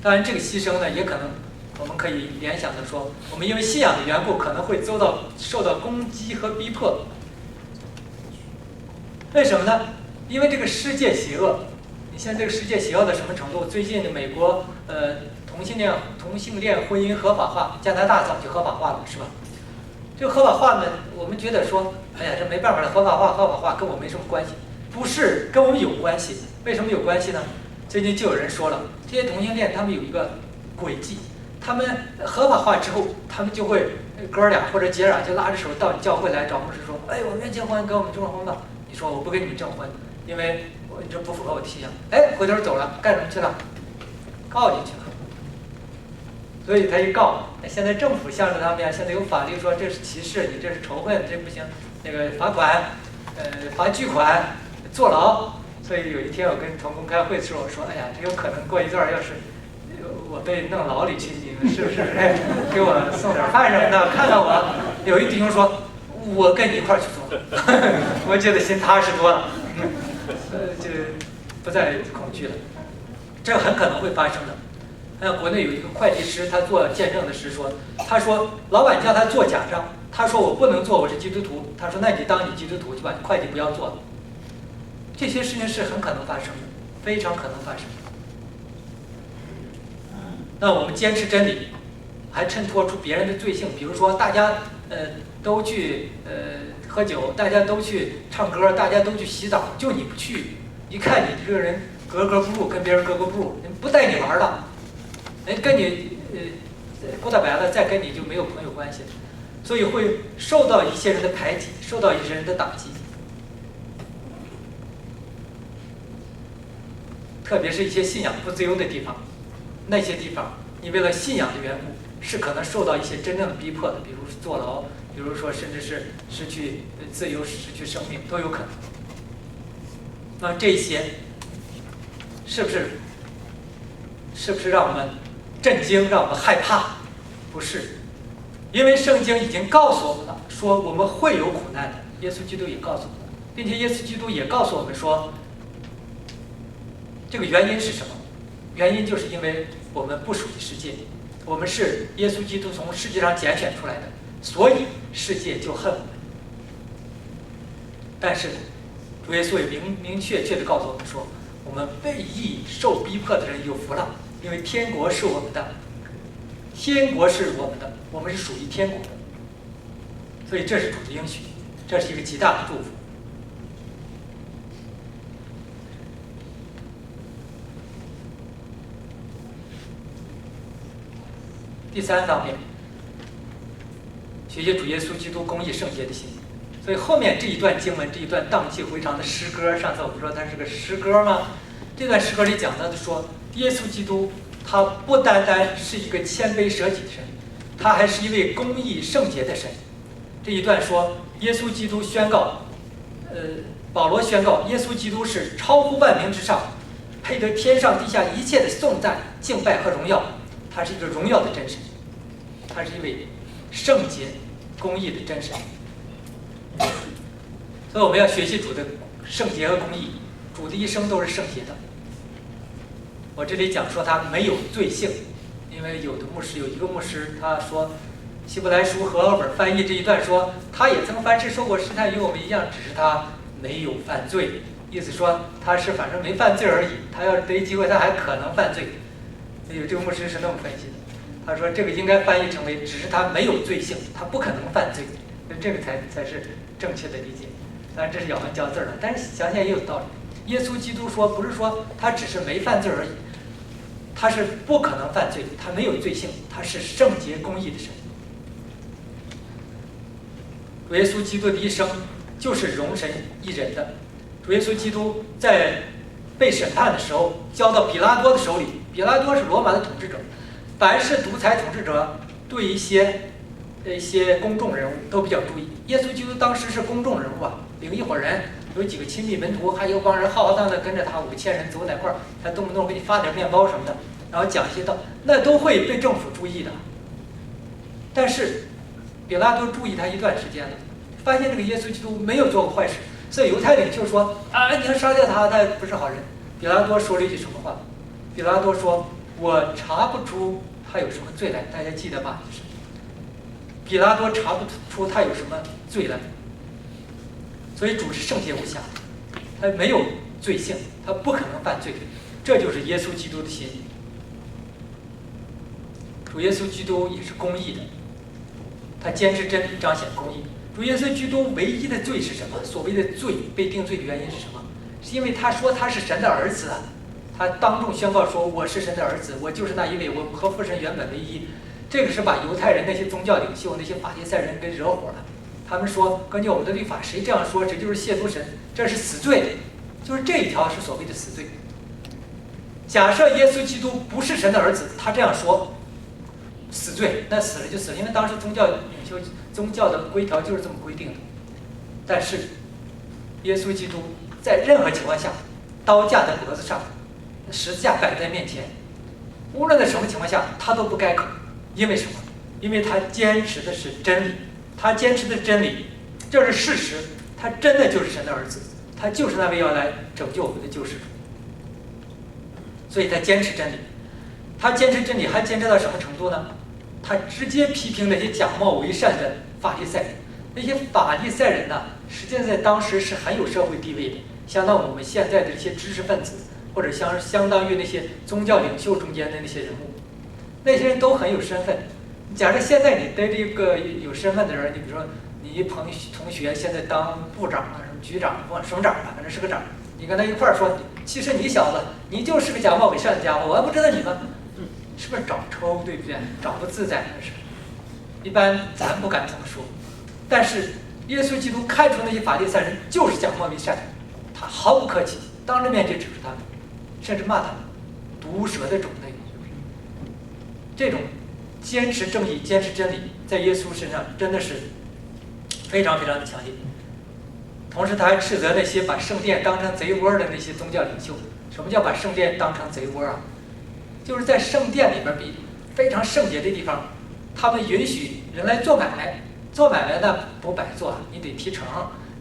Speaker 1: 当然，这个牺牲呢，也可能我们可以联想的说，我们因为信仰的缘故，可能会受到攻击和逼迫。为什么呢？因为这个世界邪恶。你现在这个世界邪恶到什么程度？最近的美国同性恋婚姻合法化，加拿大早就合法化了，是吧？这个合法化呢，我们觉得说，哎呀，这没办法了，合法化跟我没什么关系。不是，跟我们有关系。为什么有关系呢？最近就有人说了，这些同性恋他们有一个诡计，他们合法化之后，他们就会哥俩或者姐俩就拉着手到你教会来找牧师说：“哎，我愿结婚，给我们证婚吧。”你说我不跟你们证婚，因为你这不符合我的信仰。哎，回头走了，干什么去了？告进去了。所以他一告，现在政府向着他们呀，现在有法律说这是歧视，你这是仇恨，这不行，那个罚款，罚巨款，坐牢。所以有一天我跟同工开会的时候，我说：“哎呀，这有可能过一段，要是我被弄牢里去，你们是不是给我送点饭什么的？看看我。”有一弟兄说：“我跟你一块儿去做。”我觉得心踏实多了，就不再恐惧了。这很可能会发生的。像国内有一个会计师，他做见证的时说，他说老板叫他做假账，他说我不能做，我是基督徒。他说那你当你基督徒就把你会计不要做了。这些事情是很可能发生的，非常可能发生。那我们坚持真理，还衬托出别人的罪性。比如说大家都去喝酒，大家都去唱歌，大家都去洗澡，就你不去，一看你这个人格格不入，跟别人格格不入，人不带你玩的，人跟你过大白了，再跟你就没有朋友关系了，所以会受到一些人的排挤，受到一些人的打击。特别是一些信仰不自由的地方，那些地方你为了信仰的缘故，是可能受到一些真正的逼迫的，比如坐牢，比如说甚至是失去自由、失去生命都有可能。那这些是不是让我们震惊，让我们害怕？不是，因为圣经已经告诉我们了，说我们会有苦难的。耶稣基督也告诉我们，并且耶稣基督也告诉我们说，这个原因是什么？原因就是因为我们不属于世界，我们是耶稣基督从世界上拣选出来的，所以世界就恨我们。但是主耶稣也明确地告诉我们说，我们被义受逼迫的人有福了，因为天国是我们的，天国是我们的，我们是属于天国的。所以这是主的应许，这是一个极大的祝福。第三方面，学习主耶稣基督公义圣洁的心。所以后面这一段经文，这一段荡气回肠的诗歌，上次我们说它是个诗歌吗？这段诗歌里讲到的说，耶稣基督他不单单是一个谦卑舍己的神，他还是一位公义圣洁的神。这一段说，耶稣基督宣告，保罗宣告，耶稣基督是超乎万名之上，配得天上地下一切的颂赞、敬拜和荣耀。他是一个荣耀的真神，他是一位圣洁、公义的真神。所以我们要学习主的圣洁和公义，主的一生都是圣洁的。我这里讲说他没有罪性，因为有一个牧师他说，希伯来书和合本翻译这一段说，他也曾凡事受过试探，与我们一样，只是他没有犯罪。意思说他是反正没犯罪而已，他要是得机会，他还可能犯罪。有这个牧师是那么分析的，他说这个应该翻译成为，只是他没有罪性，他不可能犯罪，这个才是正确的理解。当然这是咬文嚼字了，但是想想也有道理。耶稣基督说，不是说他只是没犯罪而已，他是不可能犯罪，他没有罪性，他是圣洁公义的神。主耶稣基督的一生就是容神一人的。主耶稣基督在被审判的时候交到比拉多的手里，比拉多是罗马的统治者，凡是独裁统治者对一些公众人物都比较注意。耶稣基督当时是公众人物啊，领一伙人，有几个亲密门徒，还有帮人浩浩荡荡跟着他，5000人走哪块儿，他动不动给你发点面包什么的，然后讲一些道，那都会被政府注意的。但是比拉多注意他一段时间了，发现这个耶稣基督没有做过坏事，所以犹太领袖说啊，你要杀掉他，他不是好人。比拉多说了一句什么话？比拉多说：“我查不出他有什么罪来。”大家记得吧？就是比拉多查不出他有什么罪来，所以主是圣洁无瑕，他没有罪性，他不可能犯罪。这就是耶稣基督的心。主耶稣基督也是公义的，他坚持真理，彰显公义。主耶稣基督唯一的罪是什么？所谓的罪，被定罪的原因是什么？是因为他说他是神的儿子，他当众宣告说我是神的儿子，我就是那一位，我和父神原本为一。这个是把犹太人那些宗教领袖、那些法利赛人给惹火了。他们说，根据我们的律法，谁这样说，谁就是亵渎神，这是死罪，就是这一条是所谓的死罪。假设耶稣基督不是神的儿子，他这样说，死罪，那死了就死了，因为当时宗教领袖、宗教的规条就是这么规定的。但是耶稣基督在任何情况下，刀架在脖子上，十字架摆在面前，无论在什么情况下，他都不改口。因为什么？因为他坚持的是真理，他坚持的真理，这是事实，他真的就是神的儿子，他就是那位要来拯救我们的救世主。所以他坚持真理。他坚持真理还坚持到什么程度呢？他直接批评那些假冒为善的法利赛人。那些法利赛人呢，实际上在当时是很有社会地位的，相当于我们现在的这些知识分子，或者相当于那些宗教领袖中间的那些人物。那些人都很有身份。假设现在你对这个有身份的人，你比如说你一同学现在当部长了、什么局长或省长了，反正是个长，你跟他一块儿说，其实你小子你就是个假冒伪善的家伙，我还不知道你吗？是不是找抽，对不对？找不自在那是。一般咱不敢这么说，但是耶稣基督看出那些法利赛人就是假冒伪善，他毫不客气，当着面就指出他们，甚至骂他们毒蛇的种类。这种坚持正义、坚持真理，在耶稣身上真的是非常非常的强烈。同时，他还斥责那些把圣殿当成贼窝的那些宗教领袖。什么叫把圣殿当成贼窝啊？就是在圣殿里边比非常圣洁的地方，他们允许人来做买卖。做买卖呢不白做，你得提成，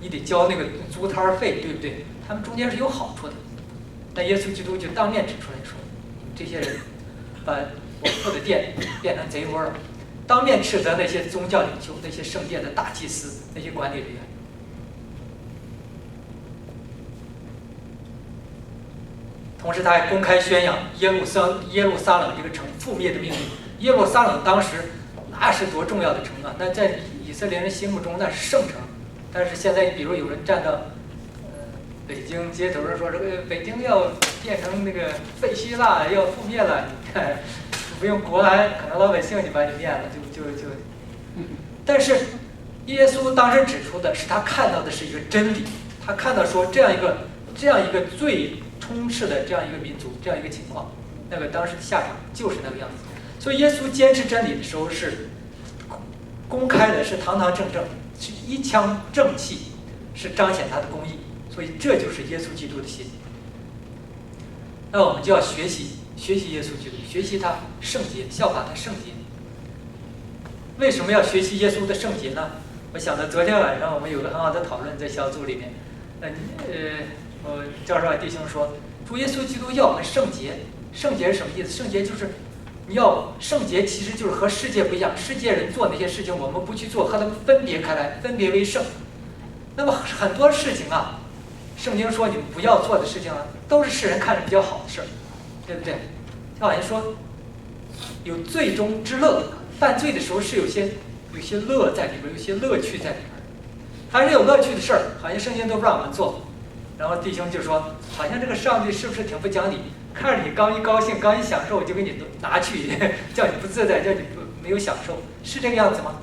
Speaker 1: 你得交那个租摊费，对不对？他们中间是有好处的。但耶稣基督就当面指出来说，你们这些人把我父的殿变成贼窝了，当面斥责那些宗教领袖、那些圣殿的大祭司、那些管理人员。同时，他还公开宣扬耶路撒冷这个城覆灭的命令。耶路撒冷当时那是多重要的城啊！那在以色列人心目中那是圣城。但是现在，比如有人站到北京街头上说，这个北京要变成那个废墟了，要覆灭了，你看不用国安，可能老百姓就把你灭了，就。但是耶稣当时指出的是他看到的是一个真理，他看到说这样一个最充斥的这样一个民族，这样一个情况，那个当时的下场就是那个样子。所以耶稣坚持真理的时候是公开的，是堂堂正正，是一腔正气，是彰显他的公义。所以这就是耶稣基督的心。那我们就要学习耶稣基督，学习他圣洁，效法他圣洁。为什么要学习耶稣的圣洁呢？我想到昨天晚上我们有个很好的讨论，在小组里面，教授弟兄说，主耶稣基督要我们圣洁。圣洁是什么意思？圣洁就是你要圣洁，其实就是和世界不一样。世界人做那些事情，我们不去做，和他们分别开来，分别为圣。那么很多事情啊，圣经说你们不要做的事情啊，都是世人看着比较好的事儿，对不对？就好像说有罪中之乐，犯罪的时候是有些乐在里边，有些乐趣在里边。凡是有乐趣的事儿，好像圣经都不让我们做。然后弟兄就说，好像这个上帝是不是挺不讲理？看着你刚一高兴，刚一享受，就给你拿去，叫你不自在，叫你没有享受，是这个样子吗？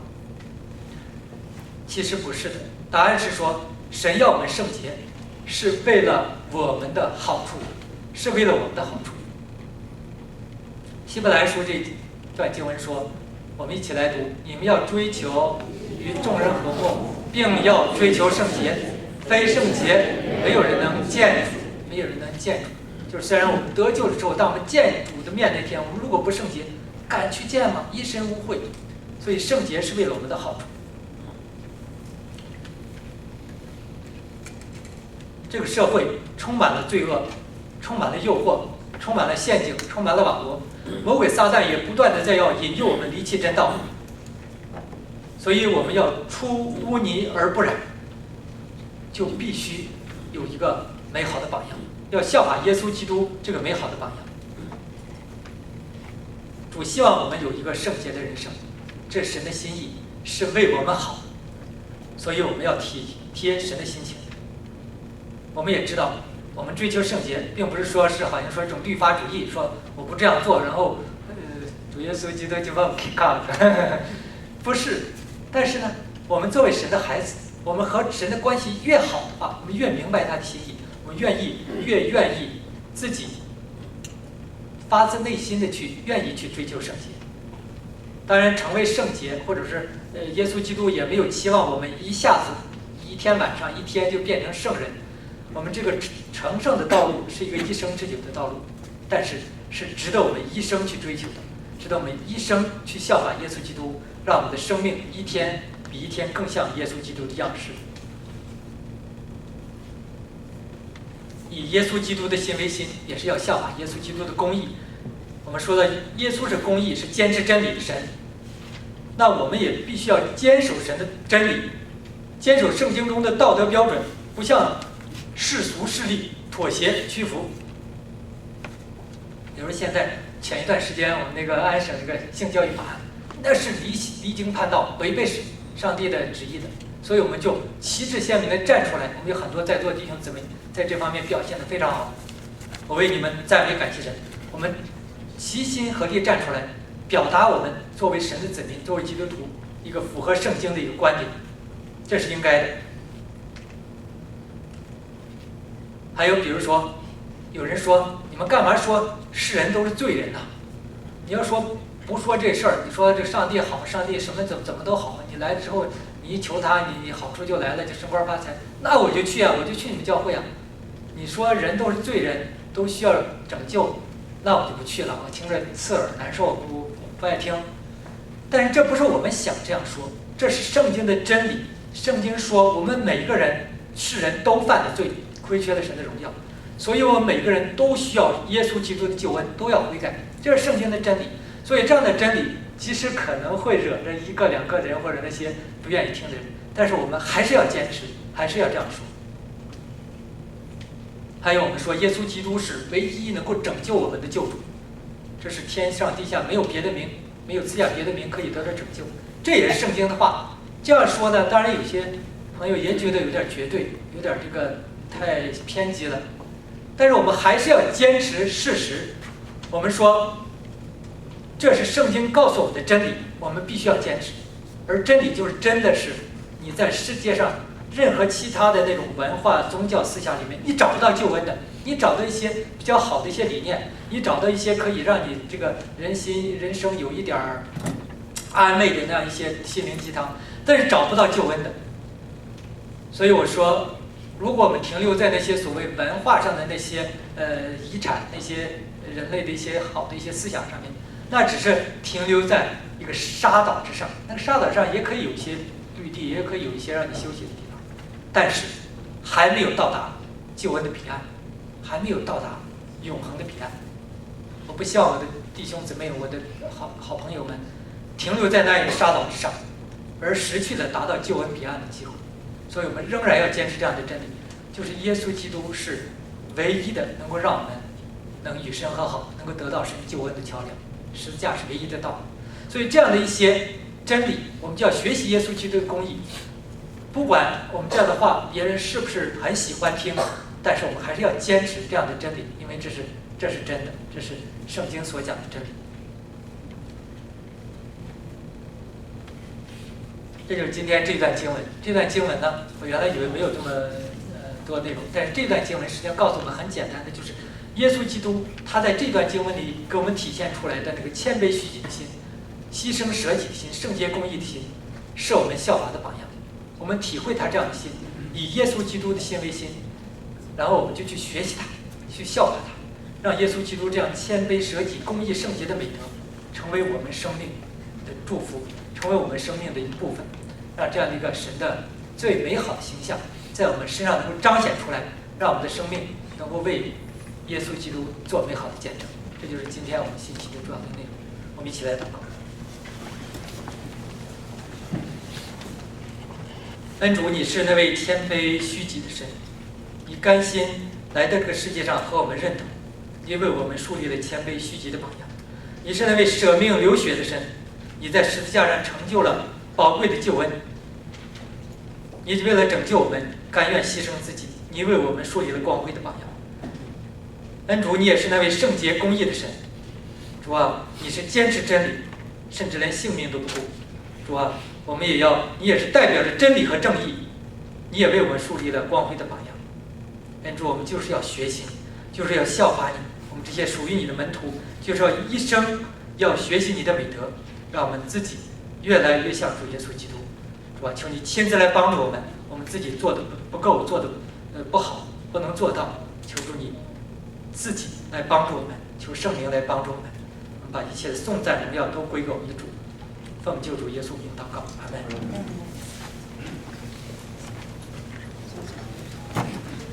Speaker 1: 其实不是的，答案是说，神要我们圣洁，是为了我们的好处，是为了我们的好处。希伯来书这段经文说，我们一起来读：你们要追求与众人和睦，并要追求圣洁，非圣洁，没有人能见主，没有人能见主。就是虽然我们得救的时候，当我们见主的面那天，我们如果不圣洁，敢去见吗？一身污秽。所以圣洁是为了我们的好处。这个社会充满了罪恶，充满了诱惑，充满了陷阱，充满了网罗。魔鬼撒旦也不断的在要引诱我们离弃真道，所以我们要出污泥而不染，就必须有一个美好的榜样，要效法耶稣基督这个美好的榜样。主希望我们有一个圣洁的人生，这是神的心意，是为我们好，所以我们要体贴神的心情。我们也知道，我们追求圣洁，并不是说是好像说一种律法主义，说我不这样做，然后主耶稣基督就把我 kick out， 不是。但是呢，我们作为神的孩子，我们和神的关系越好的话，我们越明白他的心意，我们越愿意自己发自内心的愿意去追求圣洁。当然，成为圣洁，或者是耶稣基督也没有期望我们一下子一天晚上一天就变成圣人。我们这个成圣的道路是一个一生之久的道路，但是是值得我们一生去追求的，值得我们一生去效法耶稣基督，让我们的生命一天比一天更像耶稣基督的样式。以耶稣基督的心为心，也是要效法耶稣基督的公义。我们说的耶稣是公义，是坚持真理的神，那我们也必须要坚守神的真理，坚守圣经中的道德标准，不向世俗势力妥协屈服。比如现在前一段时间我们那个安省这个性教育法案，那是离经叛道，违背上帝的旨意的，所以我们就旗帜鲜明地站出来。我们有很多在座弟兄姊妹在这方面表现得非常好，我为你们赞美感谢神。我们齐心合力站出来，表达我们作为神的子民，作为基督徒一个符合圣经的一个观点，这是应该的。还有比如说，有人说你们干嘛说世人都是罪人呢？你要说不说这事儿，你说这上帝好，上帝什么怎么都好，你来之后你一求他，你好处就来了，就升官发财，那我就去啊，我就去你们教会啊。你说人都是罪人，都需要拯救，那我就不去了，我听着刺耳难受，不爱听。但是这不是我们想这样说，这是圣经的真理。圣经说我们每一个人世人都犯了罪，亏缺了神的荣耀，所以我们每个人都需要耶稣基督的救恩，都要悔改，这是圣经的真理。所以这样的真理即使可能会惹着一个两个人或者那些不愿意听的人，但是我们还是要坚持，还是要这样说。还有我们说耶稣基督是唯一能够拯救我们的救主，这是天上地下没有别的名，没有赐下别的名可以得到拯救，这也是圣经的话。这样说呢，当然有些朋友也觉得有点绝对，有点这个太偏激了，但是我们还是要坚持事实。我们说这是圣经告诉我们的真理，我们必须要坚持。而真理就是真的是你在世界上任何其他的那种文化宗教思想里面你找不到救恩的，你找到一些比较好的一些理念，你找到一些可以让你这个人生有一点安慰的那样一些心灵鸡汤，但是找不到救恩的。所以我说，如果我们停留在那些所谓文化上的那些遗产，那些人类的一些好的一些思想上面，那只是停留在一个沙岛之上，那个沙岛上也可以有一些绿地，也可以有一些让你休息的地方，但是还没有到达救恩的彼岸，还没有到达永恒的彼岸。我不希望我的弟兄姊妹，我的好朋友们停留在那一个沙岛之上，而失去了达到救恩彼岸的机会。所以我们仍然要坚持这样的真理，就是耶稣基督是唯一的能够让我们能与神和好，能够得到神救恩的桥梁，十字架是唯一的道路。所以这样的一些真理，我们就要学习耶稣基督的公义。不管我们这样的话别人是不是很喜欢听，但是我们还是要坚持这样的真理，因为这是真的，这是圣经所讲的真理。这就是今天这段经文。这段经文呢，我原来以为没有这么多内容，但是这段经文实际上告诉我们很简单的，就是耶稣基督他在这段经文里给我们体现出来的那个谦卑虚己的心，牺牲舍己的心，圣洁公义的心，是我们效法的榜样。我们体会他这样的心，以耶稣基督的心为心，然后我们就去学习他，去效法他，让耶稣基督这样谦卑舍己、公义圣洁的美德成为我们生命的祝福，成为我们生命的一部分，让这样的一个神的最美好的形象在我们身上能够彰显出来，让我们的生命能够为耶稣基督做美好的见证。这就是今天我们信息的主要的内容。我们一起来祷告。恩主，你是那位谦卑虚己的神，你甘心来到这个世界上和我们认同，你为我们树立了谦卑虚己的榜样。你是那位舍命流血的神，你在十字架上成就了宝贵的救恩。你为了拯救我们，甘愿牺牲自己，你为我们树立了光辉的榜样。恩主，你也是那位圣洁公义的神。主啊，你是坚持真理，甚至连性命都不顾。主啊，我们你也是代表着真理和正义，你也为我们树立了光辉的榜样。恩主，我们就是要学习你，就是要效法你，我们这些属于你的门徒，就是要一生要学习你的美德，让我们自己越来越像主耶稣基督。主啊，求你亲自来帮助我们，我们自己做的不够，做的不好，不能做到，求主你自己来帮助我们，求圣灵来帮助我们，我们把一切的颂赞荣耀都归给我们的主。奉救主耶稣名祷告，阿门。